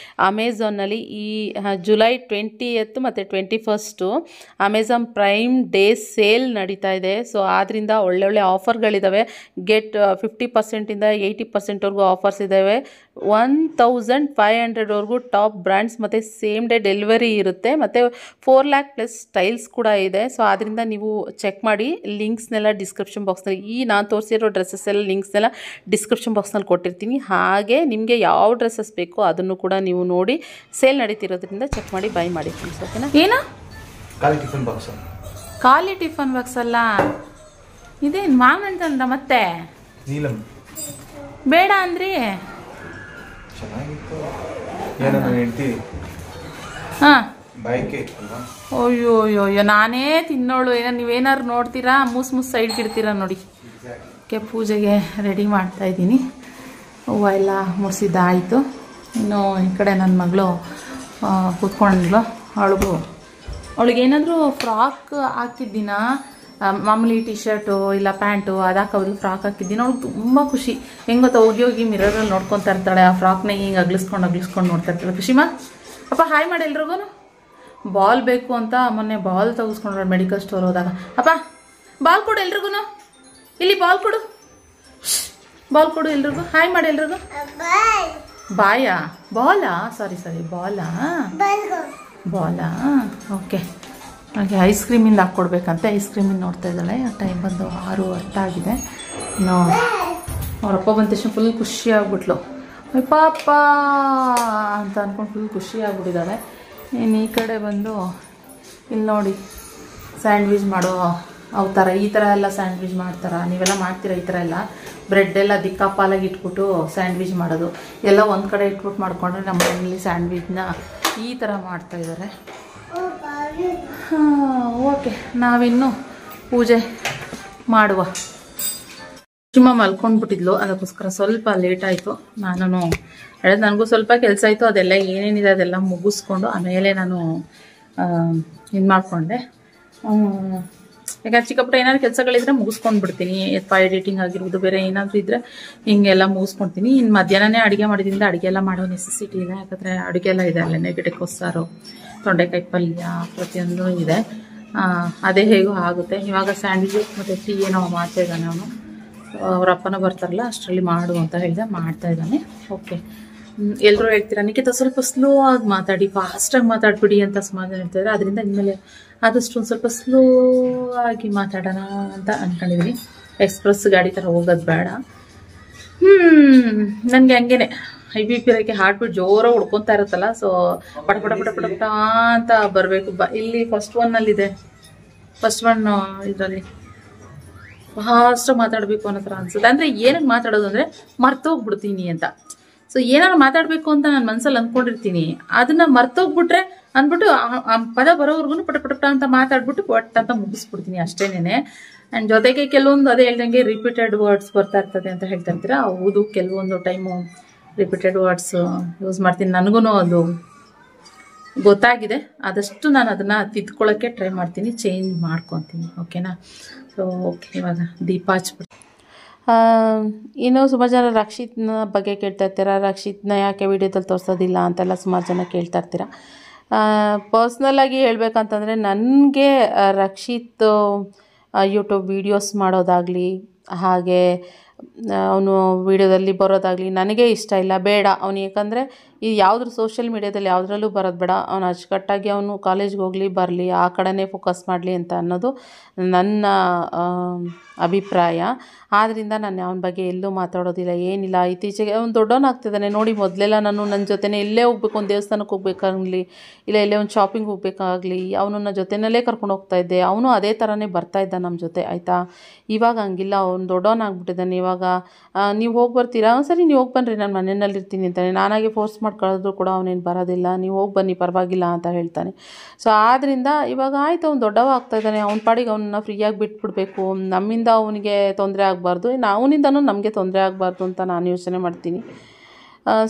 ಅಮೆಝಾನ್ನಲ್ಲಿ ಈ ಜುಲೈ 20th ಮತ್ತು 21 ಅಮೆಝಾನ್ ಪ್ರೈಮ್ ಡೇ ಸೇಲ್ ನಡೀತಾ ಇದೆ. ಸೊ ಆದ್ದರಿಂದ ಒಳ್ಳೊಳ್ಳೆ ಆಫರ್ಗಳಿದ್ದಾವೆ. ಗೆಟ್ 50%ಇಂದ 80%ವರೆಗೂ ಆಫರ್ಸ್ ಇದ್ದಾವೆ. 1500ವರೆಗೂ ಟಾಪ್ ಬ್ರ್ಯಾಂಡ್ಸ್ ಮತ್ತು ಸೇಮ್ ಡೇ ಡೆಲಿವರಿ ಇರುತ್ತೆ. ಮತ್ತು 4 lakh ಪ್ಲಸ್ ಸ್ಟೈಲ್ಸ್ ಕೂಡ ಇದೆ. ಸೊ ಆದ್ದರಿಂದ ನೀವು ಚೆಕ್ ಮಾಡಿ. ಲಿಂಕ್ಸ್ನೆಲ್ಲ ಡಿಸ್ಕ್ರಿಪ್ಷನ್ ಬಾಕ್ಸ್ನಲ್ಲಿ, ಈ ನಾನು ತೋರಿಸಿರೋ ಡ್ರೆಸ್ಸಸ್ ಎಲ್ಲ ಲಿಂಕ್ಸ್ನೆಲ್ಲ ಡಿಸ್ಕ್ರಿಪ್ಷನ್ ಬಾಕ್ಸ್ನಲ್ಲಿ ಕೊಟ್ಟಿರ್ತೀನಿ. ಹಾಗೆ ನಿಮಗೆ ಯಾವ ಡ್ರೆಸ್ಸಸ್ ಬೇಕೋ ಅದನ್ನು ಕೂಡ ನೀವು ನೋಡಿ, ಸೇಲ್ ನಡೀತಿರೋದ್ರಿಂದ ಚೆಕ್ ಮಾಡಿ ಬೈ ಮಾಡಿ ಫ್ರೆಂಡ್ಸ್. ಓಕೆನಾ? ಏನು ಖಾಲಿ ಟಿಫನ್ ಬಾಕ್ಸ್? ಖಾಲಿ ಟಿಫನ್ ಬಾಕ್ಸ್ ಅಲ್ಲ, ಇದೇನು ಮಾಮಂತಂದ್ರ ಮತ್ತೆ ನೀಲಂ ಬೇಡ ಅಂದ್ರಿ? ಚೆನ್ನಾಗಿತ್ತು. ಏನೋ ಹೇಳ್ತೀವಿ. ಹಾಂ, ಅಯ್ಯೋ ಅಯ್ಯೋ ನಾನೇ ತಿನ್ನೋಳು. ಏನೋ ನೀವೇನಾದ್ರು ನೋಡ್ತೀರಾ, ಮೂಸು ಸೈಡ್ಗೆ ಇಡ್ತೀರಾ ನೋಡಿ. ಓಕೆ, ಪೂಜೆಗೆ ರೆಡಿ ಮಾಡ್ತಾಯಿದ್ದೀನಿ. ಹೂವು ಎಲ್ಲ ಮುಡಿಸಿದ್ದಾಯಿತು. ಇನ್ನು ಈ ಕಡೆ ನನ್ನ ಮಗಳು ಕೂತ್ಕೊಂಡ್ಲು. ಅವಳಿಗೇನಾದರೂ ಫ್ರಾಕ್ ಹಾಕಿದ್ದೀನ, ಮಾಮೂಲಿ ಟಿ ಶರ್ಟು ಇಲ್ಲ ಪ್ಯಾಂಟು ಅದು ಹಾಕೋದು, ಫ್ರಾಕ್ ಹಾಕಿದ್ದೀನಿ. ಅವಳಿಗೆ ತುಂಬ ಖುಷಿ. ಹೆಂಗೆ ಗೊತ್ತಾ, ಹೋಗಿ ಮಿರರಲ್ಲಿ ನೋಡ್ಕೊತಾ ಇರ್ತಾಳೆ. ಆ ಫ್ರಾಕ್ನ ಹಿಂಗೆ ಅಗ್ಲಿಸ್ಕೊಂಡು ನೋಡ್ತಾ ಇರ್ತಾಳೆ. ಖುಷಿಮಾ ಅಪ್ಪ ಹಾಯ್ ಮಾಡಿ ಎಲ್ರಿಗೂ. ಬಾಲ್ ಬೇಕು ಅಂತ ಮೊನ್ನೆ ಬಾಲ್ ತೆಗೆಸ್ಕೊಂಡ್ರೆ ಮೆಡಿಕಲ್ ಸ್ಟೋರ್ ಹೋದಾಗ. ಅಪ್ಪ ಬಾಲ್ ಕೊಡು ಎಲ್ರಿಗೂ, ಇಲ್ಲಿ ಬಾಲ್ ಕೊಡು, ಬಾಲ್ ಕೊಡು ಎಲ್ರಿಗೂ. ಹಾಯ್ ಮಾಡಿ ಎಲ್ರಿಗೂ. ಬಾಯಾ? ಬಾಲಾ? ಸಾರಿ ಬಾಲಾ? ಓಕೆ. ಹಾಗೆ ಐಸ್ ಕ್ರೀಮಿಂದ ಹಾಕ್ಕೊಡ್ಬೇಕಂತೆ. ಐಸ್ ಕ್ರೀಮಿಂದ ನೋಡ್ತಾ ಇದ್ದಾಳೆ. ಟೈಮ್ ಬಂದು 6:10 ಆಗಿದೆ. ಇನ್ನು ಅವರಪ್ಪ ಬಂದ ತಕ್ಷಣ ಫುಲ್ ಖುಷಿ ಆಗ್ಬಿಟ್ಲು. ಪಾಪ ಅಂತ ಅಂದ್ಕೊಂಡು ಫುಲ್ ಖುಷಿ ಆಗ್ಬಿಟ್ಟಿದ್ದಾಳೆ. ಇನ್ನು ಈ ಕಡೆ ಬಂದು ಇಲ್ಲಿ ನೋಡಿ, ಸ್ಯಾಂಡ್ವಿಚ್ ಮಾಡೋ ಅವತಾರ. ಈ ಥರ ಎಲ್ಲ ಸ್ಯಾಂಡ್ವಿಚ್ ಮಾಡ್ತಾರ? ನೀವೆಲ್ಲ ಮಾಡ್ತೀರಾ ಈ ಥರ ಎಲ್ಲ? ಬ್ರೆಡ್ ಎಲ್ಲ ದಿಕ್ಕಾಪಾಲಾಗಿ ಇಟ್ಬಿಟ್ಟು ಸ್ಯಾಂಡ್ವಿಚ್ ಮಾಡೋದು ಎಲ್ಲ ಒಂದು ಕಡೆ ಇಟ್ಬಿಟ್ಟು ಮಾಡಿಕೊಂಡ್ರೆ, ನಮ್ಮ ಮನೆಯಲ್ಲಿ ಸ್ಯಾಂಡ್ವಿಚ್ನ ಈ ಥರ ಮಾಡ್ತಾಯಿದ್ದಾರೆ. ಓಕೆ, ನಾವಿನ್ನು ಪೂಜೆ ಮಾಡುವ. ಸುಮ್ಮ ಮಲ್ಕೊಂಡ್ಬಿಟ್ಟಿದ್ಲು, ಅದಕ್ಕೋಸ್ಕರ ಸ್ವಲ್ಪ ಲೇಟ್ ಆಯಿತು. ನನಗೂ ಸ್ವಲ್ಪ ಕೆಲಸ ಆಯಿತು. ಅದೆಲ್ಲ ಏನೇನಿದೆ ಅದೆಲ್ಲ ಮುಗಿಸ್ಕೊಂಡು ಆಮೇಲೆ ನಾನು ಇದು ಮಾಡಿಕೊಂಡೆ. ಯಾಕಂದ್ರೆ ಚಿಕ್ಕಪುಟ್ಟ ಏನಾದ್ರು ಕೆಲಸಗಳಿದ್ರೆ ಮುಗಿಸ್ಕೊಂಡು ಬಿಡ್ತೀನಿ. ಎಡಿಟಿಂಗ್ ಆಗಿರ್ಬೋದು, ಬೇರೆ ಏನಾದರೂ ಇದ್ದರೆ ಹಿಂಗೆಲ್ಲ ಮುಗಿಸ್ಕೊಳ್ತೀನಿ. ಇನ್ನು ಮಧ್ಯಾಹ್ನನೇ ಅಡುಗೆ ಮಾಡಿದ್ರಿಂದ ಅಡುಗೆ ಎಲ್ಲ ಮಾಡೋ ನೆಸೆಸಿಟಿ ಇಲ್ಲ. ಯಾಕಂದರೆ ಅಡುಗೆ ಎಲ್ಲ ಇದೆ ಅಲ್ಲೇ, ಗೆಡ್ಡೆಕೋಸಾರು, ತೊಂಡೆಕಾಯಿ ಪಲ್ಯ, ಪ್ರತಿಯೊಂದು ಇದೆ. ಅದೇ ಹೇಗೋ ಆಗುತ್ತೆ. ಇವಾಗ ಸ್ಯಾಂಡ್ವಿಚ್ ಮತ್ತು ಟೀ ಏನೋ ಮಾಡ್ತಾ ಇದ್ದಾನೆ ಅವನು. ಅವ್ರ ಅಪ್ಪನ ಬರ್ತಾರಲ್ಲ ಅಷ್ಟರಲ್ಲಿ ಮಾಡು ಅಂತ ಹೇಳಿದೆ, ಮಾಡ್ತಾಯಿದ್ದಾನೆ. ಓಕೆ, ಎಲ್ಲರೂ ಹೇಳ್ತೀರಾ ನಿಖಿತ ಸ್ವಲ್ಪ ಸ್ಲೋ ಆಗಿ ಮಾತಾಡಿ, ಫಾಸ್ಟಾಗಿ ಮಾತಾಡ್ಬಿಡಿ ಅಂತ ಸುಮಾರು ಜನ ಹೇಳ್ತಾರೆ. ಅದರಿಂದ ಇನ್ಮೇಲೆ ಆದಷ್ಟು ಒಂದು ಸ್ವಲ್ಪ ಸ್ಲೋ ಆಗಿ ಮಾತಾಡೋಣ ಅಂತ ಅನ್ಕೊಂಡಿದ್ದೀನಿ. ಎಕ್ಸ್ಪ್ರೆಸ್ ಗಾಡಿ ಥರ ಹೋಗೋದು ಬೇಡ. ನನಗೆ ಹಂಗೇನೆ IBP ಇರೋಕ್ಕೆ ಹಾರ್ಟ್ ಬೀಟ್ ಜೋರಾಗಿ ಹೊಡ್ಕೊತಾ ಇರುತ್ತಲ್ಲ, ಸೊ ಪಟ ಪಟ ಪಟ ಪಟ ಪಟ ಅಂತ ಬರಬೇಕು. ಇಲ್ಲಿ ಫಸ್ಟ್ ಒನ್ನಲ್ಲಿದೆ, ಫಸ್ಟ್ ಒನ್ ಇದರಲ್ಲಿ ಫಾಸ್ಟಾಗಿ ಮಾತಾಡಬೇಕು ಅನ್ನೋ ಥರ ಅನ್ಸುತ್ತೆ. ಅಂದರೆ ಏನಕ್ಕೆ ಮಾತಾಡೋದು ಅಂದರೆ ಮರ್ತೋಗ್ಬಿಡ್ತೀನಿ ಅಂತ. ಸೊ ಏನಾದ್ರು ಮಾತಾಡಬೇಕು ಅಂತ ನಾನು ಮನಸ್ಸಲ್ಲಿ ಅಂದ್ಕೊಂಡಿರ್ತೀನಿ, ಅದನ್ನ ಮರ್ತೋಗ್ಬಿಟ್ರೆ ಅಂದ್ಬಿಟ್ಟು ಆ ಪದ ಬರೋವರೆಗೂ ಪಟ ಪಟ ಪಟ ಅಂತ ಮಾತಾಡ್ಬಿಟ್ಟು ಪಟ್ ಅಂತ ಮುಗಿಸ್ಬಿಡ್ತೀನಿ ಅಷ್ಟೇನೆ. ಆ್ಯಂಡ್ ಜೊತೆಗೆ ಕೆಲವೊಂದು ಅದೇ ಹೇಳ್ದಂಗೆ ರಿಪೀಟೆಡ್ ವರ್ಡ್ಸ್ ಬರ್ತಾ ಇರ್ತದೆ ಅಂತ ಹೇಳ್ತಾ ಇರ್ತೀರಾ. ಹೌದು, ಕೆಲವೊಂದು ಟೈಮು ರಿಪೀಟೆಡ್ ವರ್ಡ್ಸ್ ಯೂಸ್ ಮಾಡ್ತೀನಿ. ನನಗೂ ಅದು ಗೊತ್ತಾಗಿದೆ. ಆದಷ್ಟು ನಾನು ಅದನ್ನು ತಿದ್ಕೊಳ್ಳೋಕ್ಕೆ ಟ್ರೈ ಮಾಡ್ತೀನಿ, ಚೇಂಜ್ ಮಾಡ್ಕೊತೀನಿ. ಓಕೆನಾ? ಸೊ ಓಕೆ, ಇವಾಗ ದೀಪ ಹಚ್ಬಿಟ್ಟು ಇನ್ನು ಸುಮಾರು ಜನ ರಕ್ಷಿತ್ನ ಬಗ್ಗೆ ಕೇಳ್ತಾ ಇರ್ತೀರ. ರಕ್ಷಿತ್ನ ಯಾಕೆ ವಿಡಿಯೋದಲ್ಲಿ ತೋರಿಸೋದಿಲ್ಲ ಅಂತೆಲ್ಲ ಸುಮಾರು ಜನ ಕೇಳ್ತಾ ಇರ್ತೀರ. ಪರ್ಸ್ನಲ್ಲಾಗಿ ಹೇಳ್ಬೇಕಂತಂದರೆ ನನಗೆ ರಕ್ಷಿತ್ ಯೂಟ್ಯೂಬ್ ವೀಡಿಯೋಸ್ ಮಾಡೋದಾಗಲಿ, ಹಾಗೆ ಅವನು ವೀಡಿಯೋದಲ್ಲಿ ಬರೋದಾಗಲಿ ನನಗೆ ಇಷ್ಟ ಇಲ್ಲ, ಬೇಡ ಅವನು. ಯಾಕಂದರೆ ಈ ಯಾವುದ್ರ ಸೋಷಿಯಲ್ ಮೀಡ್ಯಾದಲ್ಲಿ ಯಾವುದ್ರಲ್ಲೂ ಬರೋದು ಬೇಡ. ಅವನು ಅಚ್ಚುಕಟ್ಟಾಗಿ ಅವನು ಕಾಲೇಜ್ಗೆ ಹೋಗಲಿ ಬರಲಿ, ಆ ಕಡೆನೇ ಫೋಕಸ್ ಮಾಡಲಿ ಅಂತ ಅನ್ನೋದು ನನ್ನ ಅಭಿಪ್ರಾಯ. ಆದ್ದರಿಂದ ನಾನು ಅವನ ಬಗ್ಗೆ ಎಲ್ಲೂ ಮಾತಾಡೋದಿಲ್ಲ, ಏನಿಲ್ಲ. ಇತ್ತೀಚೆಗೆ ಅವನು ದೊಡ್ಡವನಾಗ್ತಿದ್ದಾನೆ ನೋಡಿ. ಮೊದಲೆಲ್ಲ ನನ್ನ ಜೊತೆನೇ ಎಲ್ಲೇ ಹೋಗ್ಬೇಕು, ಒಂದು ದೇವಸ್ಥಾನಕ್ಕೆ ಹೋಗ್ಬೇಕಾಗಲಿ, ಇಲ್ಲ ಎಲ್ಲೇ ಒಂದು ಶಾಪಿಂಗ್ ಹೋಗ್ಬೇಕಾಗಲಿ, ಅವನನ್ನ ಜೊತೆಯಲ್ಲೇ ಕರ್ಕೊಂಡು ಹೋಗ್ತಾ ಇದ್ದೆ. ಅವನು ಅದೇ ಥರನೇ ಬರ್ತಾ ಇದ್ದ ನಮ್ಮ ಜೊತೆ, ಆಯಿತಾ. ಇವಾಗ ಹಂಗಿಲ್ಲ, ಅವ್ನು ದೊಡ್ಡವನಾಗ್ಬಿಟ್ಟಿದ್ದಾನೆ. ಇವಾಗ ನೀವು ಹೋಗಿ ಬರ್ತೀರಾ, ಸರಿ ನೀವು ಹೋಗಿ ಬನ್ನಿರಿ, ನಾನು ಮನೆಯಲ್ಲಿ ಇರ್ತೀನಿ ಅಂತಾನೆ. ನಾನಾಗೆ ಫೋರ್ಸ್ ಮಾಡಿ ಕಳೆದ್ರು ಕೂಡ ಅವನೇನು ಬರೋದಿಲ್ಲ, ನೀವು ಹೋಗಿ ಬನ್ನಿ ಪರವಾಗಿಲ್ಲ ಅಂತ ಹೇಳ್ತಾನೆ. ಸೊ ಆದ್ದರಿಂದ ಇವಾಗ ಆಯಿತು, ಅವ್ನು ದೊಡ್ಡವ ಆಗ್ತಾ ಇದ್ದಾನೆ, ಅವ್ನ ಪಾಡಿಗೆ ಅವನನ್ನ ಫ್ರೀಯಾಗಿ ಬಿಟ್ಬಿಡ್ಬೇಕು. ನಮ್ಮಿಂದ ಅವನಿಗೆ ತೊಂದರೆ ಆಗಬಾರ್ದು, ಅವನಿಂದನೂ ನಮಗೆ ತೊಂದರೆ ಆಗಬಾರ್ದು ಅಂತ ನಾನು ಯೋಚನೆ ಮಾಡ್ತೀನಿ.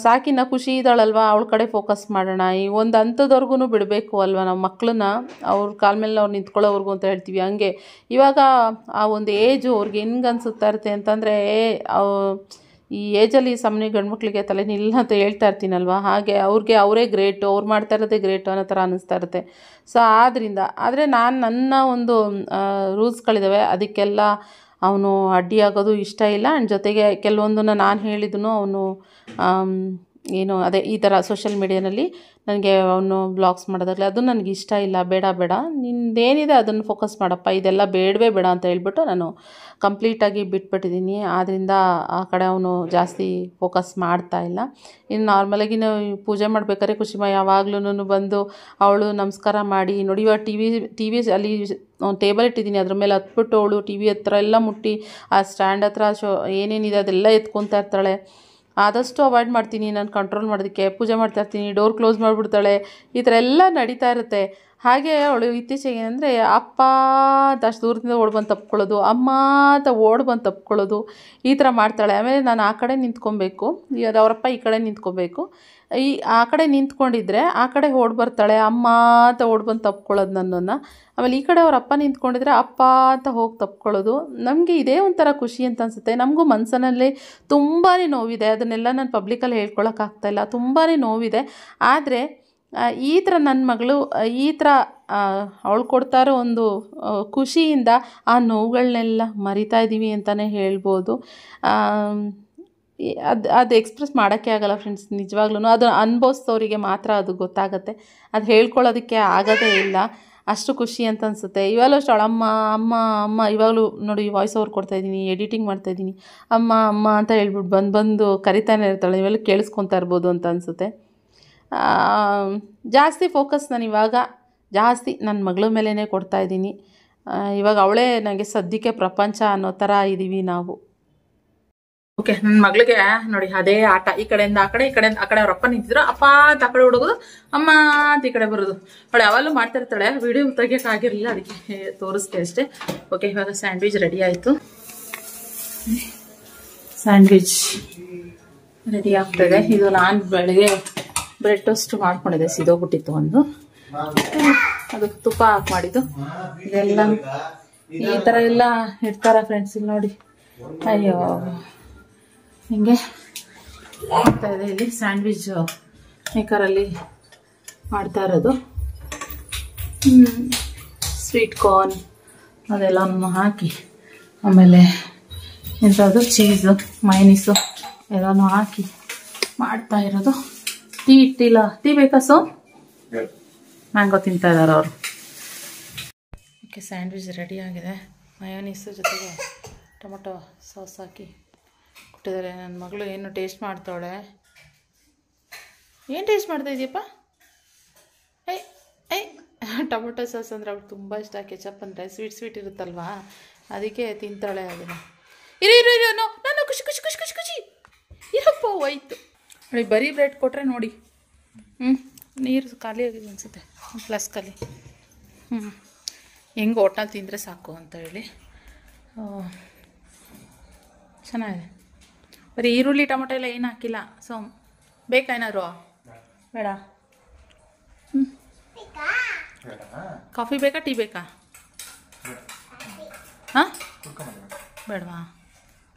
ಸಾಕಿನ್ನ ಖುಷಿ ಇದ್ದಾಳಲ್ವ, ಅವಳ ಕಡೆ ಫೋಕಸ್ ಮಾಡೋಣ. ಈ ಒಂದು ಹಂತದವರೆಗೂ ಬಿಡಬೇಕು ಅಲ್ವ ನಾವು ಮಕ್ಕಳನ್ನ, ಅವ್ರ ಕಾಲ ಮೇಲೆ ಅವ್ರು ನಿಂತ್ಕೊಳ್ಳೋವರೆಗೂ ಅಂತ ಹೇಳ್ತೀವಿ. ಹಂಗೆ ಇವಾಗ ಆ ಒಂದು ಏಜು ಅವ್ರಿಗೆ ಹೆಂಗೆ ಅನಿಸುತ್ತಾ ಇರುತ್ತೆ ಅಂತಂದರೆ, ಈ ಏಜಲ್ಲಿ ಸಾಮಾನ್ಯ ಗಂಡ್ಮಕ್ಳಿಗೆ ತಲೆ ನಿಲ್ಲ ಅಂತ ಹೇಳ್ತಾ ಇರ್ತೀನಲ್ವ, ಹಾಗೆ ಅವ್ರಿಗೆ ಅವರೇ ಗ್ರೇಟು, ಅವ್ರು ಮಾಡ್ತಾ ಇರೋದೇ ಗ್ರೇಟು ಅನ್ನೋ ಥರ ಅನ್ನಿಸ್ತಾ ಇರುತ್ತೆ. ಸೊ ಆದ್ದರಿಂದ ಆದರೆ ನನ್ನ ಒಂದು ರೂಲ್ಸ್ಗಳಿದ್ದಾವೆ, ಅದಕ್ಕೆಲ್ಲ ಅವನು ಅಡ್ಡಿಯಾಗೋದು ಇಷ್ಟ ಇಲ್ಲ. ಆ್ಯಂಡ್ ಜೊತೆಗೆ ಕೆಲವೊಂದನ್ನು ನಾನು ಹೇಳಿದನು ಅವನು ಏನು ಅದೇ ಈ ಥರ ಸೋಷಿಯಲ್ ಮೀಡ್ಯಾನಲ್ಲಿ ನನಗೆ ಅವನು ಬ್ಲಾಗ್ಸ್ ಮಾಡೋದಾಗಲಿ ಅದು ನನಗೆ ಇಷ್ಟ ಇಲ್ಲ, ಬೇಡ ನಿಂದೇನಿದೆ ಅದನ್ನು ಫೋಕಸ್ ಮಾಡಪ್ಪ, ಇದೆಲ್ಲ ಬೇಡವೇ ಬೇಡ ಅಂತ ಹೇಳ್ಬಿಟ್ಟು ನಾನು ಕಂಪ್ಲೀಟಾಗಿ ಬಿಟ್ಬಿಟ್ಟಿದ್ದೀನಿ. ಆದ್ದರಿಂದ ಆ ಕಡೆ ಅವನು ಜಾಸ್ತಿ ಫೋಕಸ್ ಮಾಡ್ತಾ ಇಲ್ಲ. ಇನ್ನು ನಾರ್ಮಲಾಗಿ ನಾವು ಪೂಜೆ ಮಾಡಬೇಕಾದ್ರೆ ಕುಶಿಮ ಯಾವಾಗ್ಲೂ ಬಂದು ಅವಳು ನಮಸ್ಕಾರ ಮಾಡಿ ನೋಡಿ. ಇವಾಗ ಟಿ ವಿ ಅಲ್ಲಿ ಟೇಬಲ್ ಇಟ್ಟಿದ್ದೀನಿ, ಅದ್ರ ಮೇಲೆ ಹತ್ಬಿಟ್ಟು ಅವಳು ಟಿ ವಿ ಹತ್ರ ಎಲ್ಲ ಮುಟ್ಟಿ ಆ ಸ್ಟ್ಯಾಂಡ್ ಹತ್ರ ಏನೇನಿದೆ ಅದೆಲ್ಲ ಎತ್ಕೊತಾ ಇರ್ತಾಳೆ. ಆದಷ್ಟು ಅವಾಯ್ಡ್ ಮಾಡ್ತೀನಿ ನಾನು ಕಂಟ್ರೋಲ್ ಮಾಡೋದಕ್ಕೆ. ಪೂಜೆ ಮಾಡ್ತಾಯಿರ್ತೀನಿ, ಡೋರ್ ಕ್ಲೋಸ್ ಮಾಡಿಬಿಡ್ತಾಳೆ, ಈ ಥರ ಎಲ್ಲ ನಡೀತಾ ಇರುತ್ತೆ. ಹಾಗೆ ಅವಳು ಇತ್ತೀಚೆಗೆ ಅಂದರೆ ಅಪ್ಪ ಅಂತ ಅಷ್ಟು ದೂರದಿಂದ ಓಡ್ ಬಂದು ತಪ್ಕೊಳ್ಳೋದು, ಅಮ್ಮ ಅಂತ ಓಡ್ ಬಂದು ತಪ್ಕೊಳ್ಳೋದು, ಈ ಥರ ಮಾಡ್ತಾಳೆ. ಆಮೇಲೆ ನಾನು ಆ ಕಡೆ ನಿಂತ್ಕೊಬೇಕು, ಅವರಪ್ಪ ಈ ಕಡೆ ನಿಂತ್ಕೊಬೇಕು. ಆ ಕಡೆ ನಿಂತ್ಕೊಂಡಿದ್ರೆ ಆ ಕಡೆ ಓಡ್ ಬರ್ತಾಳೆ, ಅಮ್ಮ ಅಂತ ಓಡ್ ಬಂದು ತಪ್ಕೊಳ್ಳೋದು ನನ್ನನ್ನು. ಆಮೇಲೆ ಈ ಕಡೆ ಅವ್ರ ಅಪ್ಪ ನಿಂತ್ಕೊಂಡಿದ್ರೆ ಅಪ್ಪ ಅಂತ ಹೋಗಿ ತಪ್ಕೊಳ್ಳೋದು. ನಮಗೆ ಇದೇ ಒಂಥರ ಖುಷಿ ಅಂತ ಅನಿಸುತ್ತೆ. ನಮಗೂ ಮನಸ್ಸಿನಲ್ಲಿ ತುಂಬಾ ನೋವಿದೆ, ಅದನ್ನೆಲ್ಲ ನಾನು ಪಬ್ಲಿಕಲ್ಲಿ ಹೇಳ್ಕೊಳಕ್ಕಾಗ್ತಾಯಿಲ್ಲ, ತುಂಬಾ ನೋವಿದೆ. ಆದರೆ ಈ ಥರ ನನ್ನ ಮಗಳು ಈ ಥರ ಅವಳು ಕೊಡ್ತಾ ಇರೋ ಒಂದು ಖುಷಿಯಿಂದ ಆ ನೋವುಗಳನ್ನೆಲ್ಲ ಮರಿತಾ ಇದ್ದೀವಿ ಅಂತಲೇ ಹೇಳ್ಬೋದು. ಅದು ಎಕ್ಸ್ಪ್ರೆಸ್ ಮಾಡೋಕ್ಕೆ ಆಗಲ್ಲ ಫ್ರೆಂಡ್ಸ್, ನಿಜವಾಗ್ಲೂ ಅದು ಅನುಭವಿಸೋರಿಗೆ ಮಾತ್ರ ಅದು ಗೊತ್ತಾಗುತ್ತೆ. ಅದು ಹೇಳ್ಕೊಳ್ಳೋದಕ್ಕೆ ಆಗೋದೇ ಇಲ್ಲ, ಅಷ್ಟು ಖುಷಿ ಅಂತ ಅನಿಸುತ್ತೆ. ಇವಾಗಲೂ ಅಷ್ಟು ಅಮ್ಮ ಇವಾಗಲೂ ನೋಡಿ ವಾಯ್ಸ್ ಓವರ್ ಕೊಡ್ತಾಯಿದ್ದೀನಿ, ಎಡಿಟಿಂಗ್ ಮಾಡ್ತಾಯಿದ್ದೀನಿ, ಅಮ್ಮ ಅಂತ ಹೇಳ್ಬಿಟ್ಟು ಬಂದು ಕರಿತಾನೆ ಇರ್ತಾಳೆ. ಇವೆಲ್ಲ ಕೇಳಿಸ್ಕೊತಾ ಇರ್ಬೋದು ಅಂತ ಅನಿಸುತ್ತೆ. ಜಾಸ್ತಿ ಫೋಕಸ್ ನಾನು ಇವಾಗ ನನ್ನ ಮಗಳ ಮೇಲೇ ಕೊಡ್ತಾಯಿದ್ದೀನಿ. ಇವಾಗ ಅವಳೇ ನನಗೆ ಸದ್ಯಕ್ಕೆ ಪ್ರಪಂಚ ಅನ್ನೋ ಥರ ಇದ್ದೀವಿ ನಾವು. ಓಕೆ, ನನ್ನ ಮಗಳಿಗೆ ನೋಡಿ ಅದೇ ಆಟ, ಈ ಕಡೆಯಿಂದ ಆ ಕಡೆ, ಈ ಕಡೆಯಿಂದ ಆ ಕಡೆ ಅವ್ರ ಅಪ್ಪ ನಿಂತಿದ್ರು, ಅಪ್ಪ ಅಂತ ಆ ಕಡೆ ಹುಡುಗೋದು, ಅಮ್ಮ ಅಂತ ಈ ಕಡೆ ಬರೋದು. ಅವಳು ಯಾವಾಗಲೂ ಮಾಡ್ತಾ ಇರ್ತಾಳೆ. ವಿಡಿಯೋ ತೆಗಿಯೋಕ್ಕಾಗಿರಲಿಲ್ಲ, ಅದಕ್ಕೆ ತೋರಿಸ್ತೆ ಅಷ್ಟೇ. ಓಕೆ, ಇವಾಗ ಸ್ಯಾಂಡ್ವಿಚ್ ರೆಡಿ ಆಯಿತು. ಸ್ಯಾಂಡ್ವಿಚ್ ರೆಡಿ ಆಗ್ತಾಯಿದೆ. ಇದು ನಾನು ಬೆಳಗ್ಗೆ ಬ್ರೆಡ್ ಟೋಸ್ಟ್ ಮಾಡ್ಕೊಂಡಿದ್ದೆ, ಸಿದೋಗ್ಬಿಟ್ಟಿತ್ತು ಒಂದು, ಅದು ತುಪ್ಪ ಹಾಕಿ ಮಾಡಿದ್ದು. ಇದೆಲ್ಲ ಈ ಥರ ಎಲ್ಲ ಇಡ್ತಾರ ಫ್ರೆಂಡ್ಸ್, ಇಲ್ಲಿ ನೋಡಿ. ಅಯ್ಯೋ, ಹಿಂಗೆ ಆಗ್ತಾ ಇದೆ. ಇಲ್ಲಿ ಸ್ಯಾಂಡ್ವಿಚ್ ಮೇಕರಲ್ಲಿ ಮಾಡ್ತಾ ಇರೋದು. ಸ್ವೀಟ್ ಕಾರ್ನ್ ಅದೆಲ್ಲನೂ ಹಾಕಿ, ಆಮೇಲೆ ಎಂಥದ್ದು ಚೀಸು ಮೈನೀಸು ಎಲ್ಲನೂ ಹಾಕಿ ಮಾಡ್ತಾ ಇರೋದು. ಟೀ ಇಟ್ಟಿಲ್ಲ. ಟೀ ಬೇಕಾ ಸೋ? ಮ್ಯಾಂಗೋ ತಿಂತಾ ಇದ್ದಾರೆ ಅವರು. ಓಕೆ, ಸ್ಯಾಂಡ್ವಿಚ್ ರೆಡಿ ಆಗಿದೆ. ಮಯೋನೀಸು ಜೊತೆಗೆ ಟೊಮೊಟೊ ಸಾಸ್ ಹಾಕಿ ಕೊಟ್ಟಿದ್ದಾರೆ. ನನ್ನ ಮಗಳು ಏನು ಟೇಸ್ಟ್ ಮಾಡ್ತಾವಳೆ. ಏನು ಟೇಸ್ಟ್ ಮಾಡ್ತಾ ಇದೆಯಪ್ಪ? ಟೊಮೊಟೊ ಸಾಸ್ ಅಂದರೆ ಅವ್ಳಿಗೆ ತುಂಬ ಇಷ್ಟ. ಕೆಚಪ್ ಅಂದರೆ ಸ್ವೀಟ್ ಇರುತ್ತಲ್ವಾ, ಅದಕ್ಕೆ ತಿಂತಾಳೆ. ಅದನ್ನು ಇರೋ ನಾನು ಖುಷಿ ಇರಪ್ಪ ಹೋಯ್ತು. ನೋಡಿ, ಬರೀ ಬ್ರೆಡ್ ಕೊಟ್ಟರೆ ನೋಡಿ. ನೀರು ಖಾಲಿ ಆಗಿದೆ ಅನಿಸುತ್ತೆ, ಪ್ಲಸ್ ಖಾಲಿ. ಹೆಂಗೆ ಒಟ್ನಲ್ಲಿ ತಿಂದರೆ ಸಾಕು ಅಂತ ಹೇಳಿ. ಚೆನ್ನಾಗಿದೆ. ಬರೀ ಈರುಳ್ಳಿ ಟೊಮೊಟೊ ಎಲ್ಲ ಏನು ಹಾಕಿಲ್ಲ. ಸೊ ಬೇಕಾ ಏನಾದ್ರು? ಬೇಡ. ಕಾಫಿ ಬೇಕಾ ಟೀ ಬೇಕಾ? ಹಾಂ, ಬೇಡವಾ?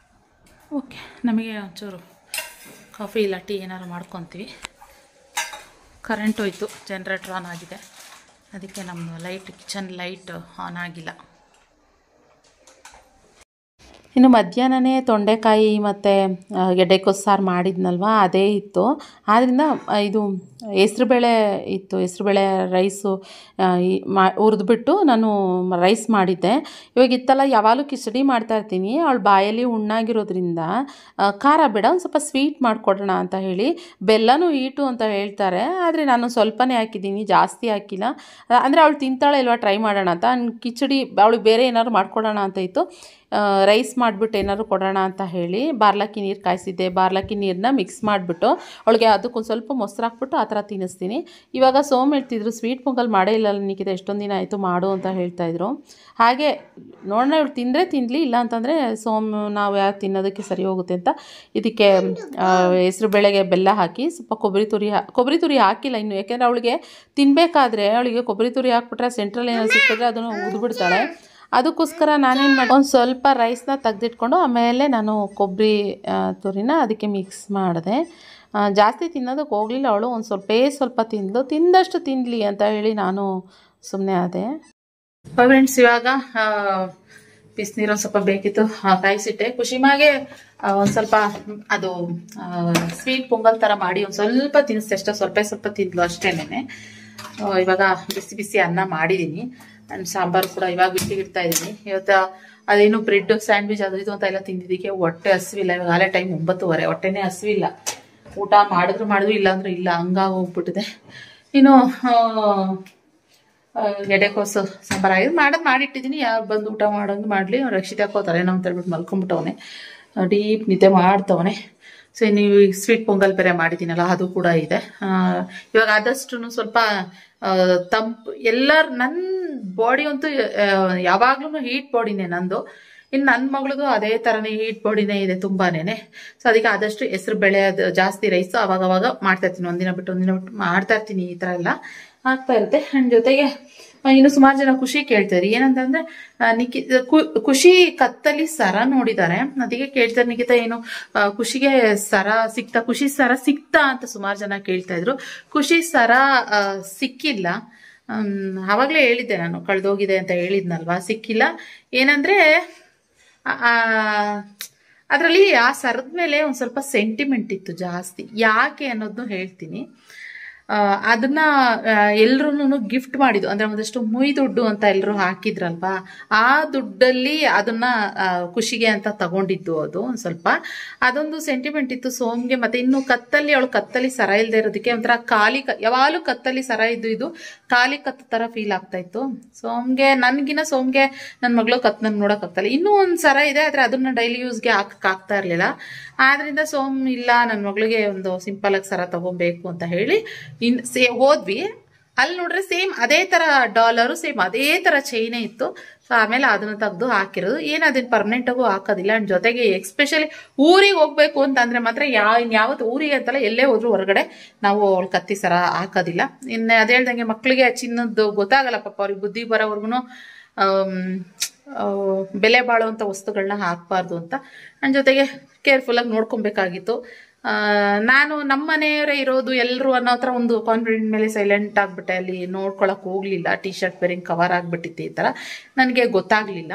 ಓಕೆ, ನಮಗೆ ಒಂಚೂರು ಕಾಫಿ ಇಲ್ಲ ಟೀ ಏನಾದ್ರು ಮಾಡ್ಕೊತೀವಿ. ಕರೆಂಟ್ ಹೋಯ್ತು, ಜನ್ರೇಟ್ರ್ ಆನ್ ಆಗಿದೆ, ಅದಕ್ಕೆ ನಮ್ಮ ಕಿಚನ್ ಲೈಟ್ ಆನ್ ಆಗಿಲ್ಲ. ಇನ್ನು ಮಧ್ಯಾಹ್ನನೇ ತೊಂಡೆಕಾಯಿ ಮತ್ತು ಗೆಡ್ಡೆಕೋಸು ಸಾರು ಮಾಡಿದ್ನಲ್ವ, ಅದೇ ಇತ್ತು. ಆದ್ದರಿಂದ ಇದು ಹೆಸ್ರುಬೇಳೆ ಇತ್ತು. ಹೆಸ್ರುಬೇಳೆ ರೈಸು ಹುರಿದ್ಬಿಟ್ಟು ನಾನು ರೈಸ್ ಮಾಡಿದ್ದೆ. ಇವಾಗ ಇತ್ತಲ್ಲ, ಯಾವಾಗಲೂ ಕಿಚಡಿ ಮಾಡ್ತಾಯಿರ್ತೀನಿ. ಅವಳು ಬಾಯಲ್ಲಿ ಹುಣ್ಣಾಗಿರೋದ್ರಿಂದ ಖಾರ ಬೇಡ, ಒಂದು ಸ್ವಲ್ಪ ಸ್ವೀಟ್ ಮಾಡಿಕೊಡೋಣ ಅಂತ ಹೇಳಿ. ಬೆಲ್ಲನೂ ಈಟು ಅಂತ ಹೇಳ್ತಾರೆ, ಆದರೆ ನಾನು ಸ್ವಲ್ಪನೇ ಹಾಕಿದ್ದೀನಿ, ಜಾಸ್ತಿ ಹಾಕಿಲ್ಲ. ಅಂದರೆ ಅವಳು ತಿಂತಾಳೆ ಇಲ್ವಾ ಟ್ರೈ ಮಾಡೋಣ ಅಂತ. ಕಿಚಡಿ ಅವಳಿಗೆ ಬೇರೆ ಏನಾದ್ರು ಮಾಡ್ಕೊಡೋಣ ಅಂತ ಇತ್ತು. ರೈಸ್ ಮಾಡಿಬಿಟ್ಟು ಏನಾದ್ರು ಕೊಡೋಣ ಅಂತ ಹೇಳಿ ಬಾರ್ಲಕ್ಕಿ ನೀರು ಕಾಯಿಸಿದ್ದೆ. ಬಾರ್ಲಕ್ಕಿ ನೀರನ್ನ ಮಿಕ್ಸ್ ಮಾಡಿಬಿಟ್ಟು ಅವಳಿಗೆ ಅದಕ್ಕೊಂದು ಸ್ವಲ್ಪ ಮೊಸರು ಹಾಕ್ಬಿಟ್ಟು ಆ ಥರ ತಿನ್ನಿಸ್ತೀನಿ. ಇವಾಗ ಸೋಮ್ ಹೇಳ್ತಿದ್ರು, ಸ್ವೀಟ್ ಪೊಂಗಲ್ ಮಾಡೇ ಇಲ್ಲ ನಿಕ್ಕಿದೆ, ಎಷ್ಟೊಂದು ದಿನ ಆಯಿತು ಮಾಡು ಅಂತ ಹೇಳ್ತಾಯಿದ್ರು. ಹಾಗೆ ನೋಡೋಣ, ಇವಳು ತಿಂದರೆ ತಿನ್ನಲಿ, ಇಲ್ಲ ಅಂತಂದರೆ ನಾವು ಯಾರು ತಿನ್ನೋದಕ್ಕೆ ಸರಿ ಹೋಗುತ್ತೆ ಅಂತ ಇದಕ್ಕೆ ಹೆಸ್ರು ಬೇಳೆಗೆ ಬೆಲ್ಲ ಹಾಕಿ ಸ್ವಲ್ಪ ಕೊಬ್ಬರಿ ತುರಿ ಹಾಕಿಲ್ಲ ಇನ್ನು. ಯಾಕೆಂದರೆ ಅವಳಿಗೆ ತಿನ್ನಬೇಕಾದ್ರೆ ಅವಳಿಗೆ ಕೊಬ್ಬರಿ ತುರಿ ಹಾಕ್ಬಿಟ್ರೆ ಸೆಂಟ್ರಲ್ ಏನೋ ಸಿಕ್ಕಿದ್ರೆ ಅದನ್ನು ಉದ್ಬಿಡ್ತಾಳೆ. ಅದಕ್ಕೋಸ್ಕರ ನಾನೇನು ಮಾಡಿ ಒಂದು ಸ್ವಲ್ಪ ರೈಸ್ನ ತೆಗೆದಿಟ್ಕೊಂಡು ಆಮೇಲೆ ನಾನು ಕೊಬ್ಬರಿ ತುರಿನ ಅದಕ್ಕೆ ಮಿಕ್ಸ್ ಮಾಡಿದೆ. ಜಾಸ್ತಿ ತಿನ್ನೋದಕ್ಕೆ ಹೋಗಲಿಲ್ಲ ಅವಳು, ಒಂದು ಸ್ವಲ್ಪ ತಿಂದಷ್ಟು ತಿನ್ನಲಿ ಅಂತ ಹೇಳಿ ನಾನು ಸುಮ್ಮನೆ ಆದೆ. ಫ್ರೆಂಡ್ಸ್, ಇವಾಗ ಬಿಸಿನೀರು ಒಂದು ಸ್ವಲ್ಪ ಬೇಕಿತ್ತು, ಕಾಯಿಸಿಟ್ಟೆ. ಖುಷಿಮಾಗೆ ಒಂದು ಸ್ವಲ್ಪ ಅದು ಸ್ವೀಟ್ ಪೊಂಗಲ್ ಥರ ಮಾಡಿ ಒಂದು ಸ್ವಲ್ಪ ತಿನ್ನಿಸ್ತೆ ಅಷ್ಟೇ, ಸ್ವಲ್ಪ ತಿಂದ್ಲು ಅಷ್ಟೇನೆ. ಇವಾಗ ಬಿಸಿ ಅನ್ನ ಮಾಡಿದ್ದೀನಿ. ನಾನು ಸಾಂಬಾರು ಕೂಡ ಇವಾಗ ಬಿಟ್ಟಿಗಿಡ್ತಾ ಇದ್ದೀನಿ. ಇವತ್ತು ಅದೇನು ಬ್ರೆಡ್ ಸ್ಯಾಂಡ್ವಿಚ್ ಅದು ಇದು ಅಂತ ಎಲ್ಲ ತಿಂದಿದ್ದಕ್ಕೆ ಹೊಟ್ಟೆ ಹಸಿವಿಲ್ಲ. ಇವಾಗ ಆಲೇ ಟೈಮ್ 9:30, ಹೊಟ್ಟೆನೇ ಹಸಿವಿಲ್ಲ. ಊಟ ಮಾಡಿದ್ರು ಇಲ್ಲ ಅಂದ್ರೆ ಇಲ್ಲ, ಹಂಗಾಗಿ ಹೋಗ್ಬಿಟ್ಟಿದೆ. ಇನ್ನು ಎಡೆಕೋಸು ಸಾಂಬಾರು ಆಗಿದೆ, ಮಾಡಿಟ್ಟಿದ್ದೀನಿ. ಯಾರು ಬಂದು ಊಟ ಮಾಡೋದು ಮಾಡಲಿ. ರಕ್ಷಿತ ಹಾಕೋತಾರೆ ಏನೋ ಅಂತ ಹೇಳ್ಬಿಟ್ಟು ಮಲ್ಕೊಂಡ್ಬಿಟ್ಟವನೆ, ಡೀಪ್ ನಿದ್ದೆ ಮಾಡ್ತವನೆ. ಸೊ ನೀವು ಸ್ವೀಟ್ ಪೊಂಗಲ್ ಬೇರೆ ಮಾಡಿದ್ದೀನಲ್ಲ, ಅದು ಕೂಡ ಇದೆ. ಇವಾಗ ಆದಷ್ಟು ಸ್ವಲ್ಪ ತಂಪು ನನ್ನ ಬಾಡಿ ಅಂತೂ ಯಾವಾಗ್ಲೂ ಹೀಟ್ ಬಾಡಿನೇ ನಂದು. ಇನ್ನು ನನ್ನ ಮಗಳದು ಅದೇ ಥರನೇ ಹೀಟ್ ಬಾಡಿನೇ ಇದೆ ತುಂಬಾನೇ. ಸೊ ಅದಕ್ಕೆ ಆದಷ್ಟು ಹೆಸರು ಬೇಳೆ ಅದು ಜಾಸ್ತಿ ರೈಸ್ ಅವಾಗ ಮಾಡ್ತಾ ಇರ್ತೀನಿ, ಒಂದಿನ ಬಿಟ್ಟು ಮಾಡ್ತಾ ಇರ್ತೀನಿ. ಈ ಥರ ಎಲ್ಲ ಆಗ್ತಾ ಇರುತ್ತೆ. ಆ್ಯಂಡ್ ಜೊತೆಗೆ ಇನ್ನು ಸುಮಾರು ಜನ ಖುಷಿ ಕೇಳ್ತಾರೆ, ಏನಂತಂದ್ರೆ ಖುಷಿ ಕತ್ತಲಿ ಸರ ನೋಡಿದ್ದಾರೆ, ಅದಕ್ಕೆ ಕೇಳ್ತಾರೆ ನಿಖಿತಾ ಏನು ಖುಷಿಗೆ ಸರ ಸಿಕ್ತಾ, ಖುಷಿ ಸರ ಸಿಕ್ತಾ ಅಂತ ಸುಮಾರು ಜನ ಕೇಳ್ತಾ ಇದ್ರು. ಖುಷಿ ಸರ ಸಿಕ್ಕಿಲ್ಲ. ಆವಾಗಲೇ ಹೇಳಿದ್ದೆ ನಾನು, ಕಳೆದೋಗಿದೆ ಅಂತ ಹೇಳಿದ್ನಲ್ವಾ, ಸಿಕ್ಕಿಲ್ಲ. ಏನಂದ್ರೆ ಅದರಲ್ಲಿ ಆ ಸರದ ಮೇಲೆ ಒಂದು ಸ್ವಲ್ಪ ಸೆಂಟಿಮೆಂಟ್ ಇತ್ತು ಜಾಸ್ತಿ. ಯಾಕೆ ಅನ್ನೋದನ್ನು ಹೇಳ್ತೀನಿ. ಅದನ್ನ ಎಲ್ರೂ ಗಿಫ್ಟ್ ಮಾಡಿದ್ದು, ಅಂದ್ರೆ ಒಂದಷ್ಟು ಮುಯಿ ದುಡ್ಡು ಅಂತ ಎಲ್ಲರೂ ಹಾಕಿದ್ರಲ್ವಾ, ಆ ದುಡ್ಡಲ್ಲಿ ಅದನ್ನ ಖುಷಿಗೆ ಅಂತ ತಗೊಂಡಿದ್ದು. ಅದು ಒಂದು ಸ್ವಲ್ಪ ಅದೊಂದು ಸೆಂಟಿಮೆಂಟ್ ಇತ್ತು ಸೋಮ್ಗೆ. ಮತ್ತೆ ಇನ್ನು ಅವಳು ಕತ್ತಲಿ ಸರ ಇಲ್ಲದೆ ಇರೋದಕ್ಕೆ ಒಂಥರ ಯಾವಾಗಲೂ ಕತ್ತಲಿ ಸರ ಇದು ಖಾಲಿ ಕತ್ತು ತರ ಫೀಲ್ ಆಗ್ತಾ ಇತ್ತು ಸೋಮ್ಗೆ. ಸೋಮ್ಗೆ ನನ್ನ ಮಗಳು ನನ್ಗೆ ನೋಡಕ್ ಆಗ್ತಲ್ಲ. ಇನ್ನೂ ಒಂದು ಸರ ಇದೆ, ಆದ್ರೆ ಅದನ್ನ ಡೈಲಿ ಯೂಸ್ಗೆ ಆಗ್ತಾ ಇರ್ಲಿಲ್ಲ. ಆದ್ರಿಂದ ಸೋಮ್ ಇಲ್ಲ, ನನ್ನ ಮಗಳಿಗೆ ಒಂದು ಸಿಂಪಲ್ ಆಗಿ ಸರ ತಗೊಬೇಕು ಅಂತ ಹೇಳಿ ಹೋದ್ವಿ. ಅಲ್ಲಿ ನೋಡ್ರೆ ಸೇಮ್ ಅದೇ ತರ ಡಾಲರು, ಸೇಮ್ ಅದೇ ತರ ಚೈನೇ ಇತ್ತು. ಸೊ ಆಮೇಲೆ ಅದನ್ನ ತೆಗೆದು ಹಾಕಿರೋದು. ಏನ್ ಅದನ್ನ ಪರ್ಮನೆಂಟ್ ಆಗು ಹಾಕೋದಿಲ್ಲ. ಅಂಡ್ ಜೊತೆಗೆ ಎಕ್ಸ್ಪೆಷಲಿ ಊರಿಗೆ ಹೋಗ್ಬೇಕು ಅಂತಂದ್ರೆ ಮಾತ್ರ ಯಾವತ್ತು ಊರಿಗೆ ಅಂತಲ್ಲ, ಎಲ್ಲೇ ಹೋದ್ರು ಹೊರಗಡೆ ನಾವು ಅವಳು ಕತ್ತಿ ಸರ ಹಾಕೋದಿಲ್ಲ. ಇನ್ನು ಅದೇ ಹೇಳ್ದಂಗೆ ಮಕ್ಳಿಗೆ ಚಿನ್ನದ್ದು ಗೊತ್ತಾಗಲ್ಲ ಪಾಪ, ಅವ್ರಿಗೆ ಬುದ್ಧಿ ಬರೋವರ್ಗುನು ಬೆಲೆ ಬಾಳುವಂತ ವಸ್ತುಗಳನ್ನ ಹಾಕ್ಬಾರ್ದು ಅಂತ. ನನ್ನ ಜೊತೆಗೆ ಕೇರ್ಫುಲ್ ಆಗಿ ನೋಡ್ಕೊಬೇಕಾಗಿತ್ತು. ನಾನು ನಮ್ಮ ಮನೆಯವರೇ ಇರೋದು ಎಲ್ಲರೂ ಅನ್ನೋ ಹತ್ರ ಒಂದು ಕಾನ್ಫಿಡೆಂಟ್ ಮೇಲೆ ಸೈಲೆಂಟ್ ಆಗ್ಬಿಟ್ಟೆ. ಅಲ್ಲಿ ನೋಡ್ಕೊಳಕ್ ಹೋಗ್ಲಿಲ್ಲ. ಟೀ ಶರ್ಟ್ ಬೇರೆ ಕವರ್ ಆಗ್ಬಿಟ್ಟಿತ್ತು. ಈ ತರ ನನಗೆ ಗೊತ್ತಾಗ್ಲಿಲ್ಲ.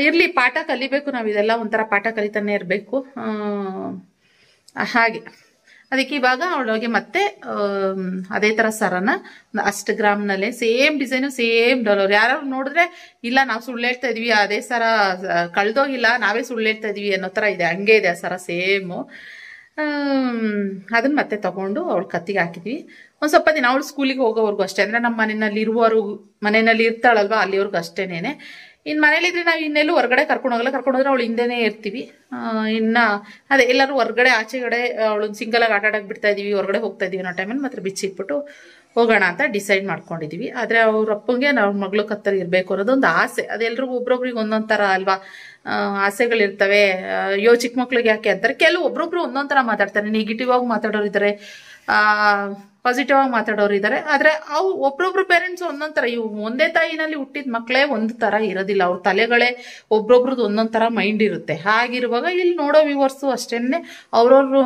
ಇರ್ಲಿ, ಪಾಠ ಕಲಿಬೇಕು ನಾವು, ಇದೆಲ್ಲ ಒಂಥರ ಪಾಠ ಕಲಿತಾನೆ ಇರಬೇಕು. ಹಾಗೆ ಅದಕ್ಕೆ ಇವಾಗ ಅವಳಿಗೆ ಮತ್ತೆ ಅದೇ ತರ ಸರನ ಅಷ್ಟು ಗ್ರಾಮ್ನಲ್ಲೇ ಸೇಮ್ ಡಿಸೈನು ಸೇಮ್ ಡಾಲರ್. ಯಾರು ನೋಡಿದ್ರೆ ಇಲ್ಲ ನಾವು ಸುಳ್ಳು ಹೇಳ್ತಾ ಇದೀವಿ, ಅದೇ ಸರ ಕಳ್ದೋಗಿಲ್ಲ, ನಾವೇ ಸುಳ್ಳು ಹೇಳ್ತಾ ಇದೀವಿ ಅನ್ನೋ ತರ ಇದೆ. ಹಂಗೆ ಇದೆ ಆ ಸರ ಸೇಮು. ಅದನ್ನ ಮತ್ತೆ ತಗೊಂಡು ಅವಳು ಕತ್ತಿಗೆ ಹಾಕಿದ್ವಿ. ಒಂದ್ ಸ್ವಲ್ಪ ದಿನ ಅವಳು ಸ್ಕೂಲಿಗೆ ಹೋಗೋವರೆಗೂ ಅಷ್ಟೇ, ಅಂದ್ರೆ ನಮ್ಮ ಮನೆಯಲ್ಲಿ ಇರ್ತಾಳಲ್ವಾ ಅಲ್ಲಿವರೆಗೂ ಅಷ್ಟೇನೇನೆ. ಇನ್ ಮನೇಲಿದ್ರೆ ನಾವು ಇನ್ನೆಲ್ಲೂ ಹೊರಗಡೆ ಕರ್ಕೊಂಡು ಹೋದ್ರೆ ಅವಳು ಹಿಂದೆನೇ ಇರ್ತೀವಿ. ಇನ್ನ ಅದೇ ಎಲ್ಲರೂ ಹೊರಗಡೆ ಆಚೆಗಡೆ ಅವಳು ಸಿಂಗಲ್ ಆಗಿ ಆಟ ಆಡಕ್ ಬಿಡ್ತಾ ಇದೀವಿ, ಹೊರಗಡೆ ಹೋಗ್ತಾ ಇದೀವಿ ಅನ್ನೋ ಟೈಮಲ್ಲಿ ಮಾತ್ರ ಬಿಚ್ಚಿಟ್ಬಿಟ್ಟು ಹೋಗೋಣ ಅಂತ ಡಿಸೈಡ್ ಮಾಡ್ಕೊಂಡಿದೀವಿ. ಆದ್ರೆ ಅವ್ರ ಅಪ್ಪಂಗೆ ಅವ್ರ ಮಗಳು ಕತ್ತಲ್ಲಿ ಇರ್ಬೇಕು ಅನ್ನೋದೊಂದು ಆಸೆ. ಅದೆಲ್ರಿಗೂ ಒಬ್ರೊಬ್ರಿಗೆ ಒಂದೊಂದ್ ತರ ಅಲ್ವಾ ಆಸೆಗಳಿರ್ತವೆ. ಚಿಕ್ಕ ಮಕ್ಳಿಗೆ ಯಾಕೆ ಅಂತಾರೆ, ಕೆಲವು ಒಬ್ರೊಬ್ರು ಒಂದೊಂದ್ ತರ ಮಾತಾಡ್ತಾರೆ. ನೆಗೆಟಿವ್ ಆಗಿ ಮಾತಾಡೋರಿದ್ದಾರೆ, ಪಾಸಿಟಿವ್ ಆಗಿ ಮಾತಾಡೋರು ಇದ್ದಾರೆ. ಆದ್ರೆ ಅವು ಒಬ್ರೊಬ್ರು ಪೇರೆಂಟ್ಸ್ ಒಂದೊಂದ್ ತರ. ಇವು ಒಂದೇ ತಾಯಿನಲ್ಲಿ ಹುಟ್ಟಿದ ಮಕ್ಕಳೇ ಒಂದು ತರ ಇರೋದಿಲ್ಲ, ಅವ್ರ ತಲೆಗಳೇ ಒಬ್ರೊಬ್ರದ್ದು ಒಂದೊಂದ್ ತರ ಮೈಂಡ್ ಇರುತ್ತೆ. ಹಾಗಿರುವಾಗ ಇಲ್ಲಿ ನೋಡೋ ವ್ಯೂವರ್ಸು ಅಷ್ಟೇನೆ ಅವ್ರವ್ರ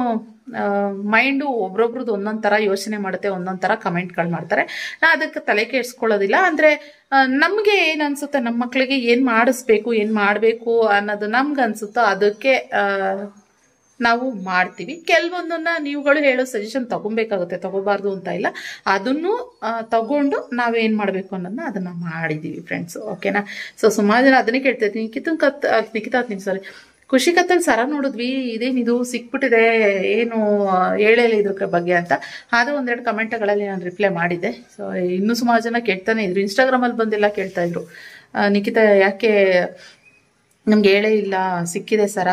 ಮೈಂಡು ಒಬ್ರೊಬ್ರದ್ದು ಒಂದೊಂದ್ ತರ ಯೋಚನೆ ಮಾಡುತ್ತೆ, ಒಂದೊಂದ್ ತರ ಕಮೆಂಟ್ಗಳು ಮಾಡ್ತಾರೆ. ನಾ ಅದಕ್ಕೆ ತಲೆ ಕೆಡ್ಸ್ಕೊಳ್ಳೋದಿಲ್ಲ. ಅಂದ್ರೆ ನಮ್ಗೆ ಏನ್ ಅನ್ಸುತ್ತೆ, ನಮ್ಮ ಮಕ್ಳಿಗೆ ಏನ್ ಮಾಡಿಸ್ಬೇಕು ಏನ್ ಮಾಡ್ಬೇಕು ಅನ್ನೋದು ನಮ್ಗೆ ಅನ್ಸುತ್ತೋ ಅದಕ್ಕೆ ನಾವು ಮಾಡ್ತೀವಿ. ಕೆಲವೊಂದನ್ನ ನೀವುಗಳು ಹೇಳೋ ಸಜೆಷನ್ ತಗೊಬೇಕಾಗುತ್ತೆ, ತಗೋಬಾರ್ದು ಅಂತ ಇಲ್ಲ. ಅದನ್ನು ತಗೊಂಡು ನಾವೇನ್ ಮಾಡ್ಬೇಕು ಅನ್ನೋದನ್ನ ಅದನ್ನ ಮಾಡಿದೀವಿ ಫ್ರೆಂಡ್ಸ್. ಓಕೆನಾ? ಸೊ ಸುಮಾರು ಜನ ಅದನ್ನೇ ಕೇಳ್ತಾ ಇದ್ದೀನಿ, ಸಾರಿ ಖುಷಿ ಕತ್ತಲ್ಲಿ ಸರ ನೋಡಿದ್ವಿ, ಇದೇನಿದು ಸಿಕ್ಬಿಟ್ಟಿದೆ, ಏನು ಹೇಳೇಲಿ ಇದ್ರ ಬಗ್ಗೆ ಅಂತ. ಆದ್ರೆ ಒಂದೆರಡು ಕಮೆಂಟ್ಗಳಲ್ಲಿ ನಾನು ರಿಪ್ಲೈ ಮಾಡಿದ್ದೆ. ಸೊ ಇನ್ನೂ ಸುಮಾರು ಜನ ಕೇಳ್ತಾನೆ ಇದ್ರು, ಇನ್ಸ್ಟಾಗ್ರಾಮಲ್ಲಿ ಬಂದೆಲ್ಲ ಕೇಳ್ತಾ ಇದ್ರು, ನಿಖಿತಾ ಯಾಕೆ ನಮ್ಗೆ ಹೇಳೇ ಇಲ್ಲ, ಸಿಕ್ಕಿದೆ ಸರ,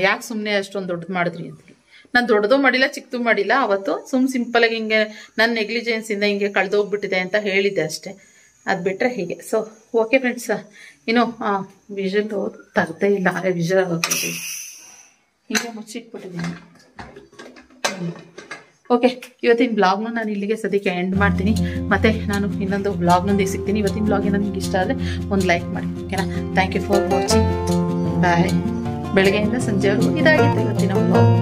ಯಾಕೆ ಸುಮ್ಮನೆ ಅಷ್ಟೊಂದು ದೊಡ್ಡದು ಮಾಡಿದ್ರಿ ಅಂತ. ನಾನು ದೊಡ್ಡದು ಮಾಡಿಲ್ಲ ಚಿಕ್ಕದು ಮಾಡಿಲ್ಲ, ಅವತ್ತು ಸಿಂಪಲ್ ಆಗಿ ಹಿಂಗೆ ನನ್ನ ನೆಗ್ಲಿಜೆನ್ಸ್ ಇಂದ ಹಿಂಗೆ ಕಳೆದೋಗ್ಬಿಟ್ಟಿದೆ ಅಂತ ಹೇಳಿದ್ದೆ ಅಷ್ಟೇ. ಅದು ಬಿಟ್ರೆ ಹೀಗೆ. ಸೊ ಓಕೆ ಫ್ರೆಂಡ್ಸ್, ಇನ್ನು ವಿಷಲ್ ತರದೇ ಇಲ್ಲ, ವಿಷಲ್ ಹೋಗ್ತೀವಿ ಹಿಂಗೆ ಮುಚ್ಚಿಟ್ಬಿಟ್ಟಿದ್ದೀನಿ. ಓಕೆ, ಇವತ್ತಿನ ಬ್ಲಾಗ್ನ ನಾನು ಇಲ್ಲಿಗೆ ಸದ್ಯಕ್ಕೆ ಎಂಡ್ ಮಾಡ್ತೀನಿ. ಮತ್ತೆ ನಾನು ಇನ್ನೊಂದು ಬ್ಲಾಗ್ನೊಂದಿಗೆ ಸಿಗ್ತೀನಿ. ಇವತ್ತಿನ ಬ್ಲಾಗ್ ಏನೋ ನಿಮ್ಗೆ ಇಷ್ಟ ಆದರೆ ಒಂದು ಲೈಕ್ ಮಾಡಿ. ಓಕೆನಾ? Thank you for watching. Bye. ಬೆಳಗ್ಗೆಯಿಂದ ಸಂಜೆವರೆಗೂ ಇದಾಗಿತ್ತು ಇವತ್ತಿನ ಬ್ಲಾಗ್.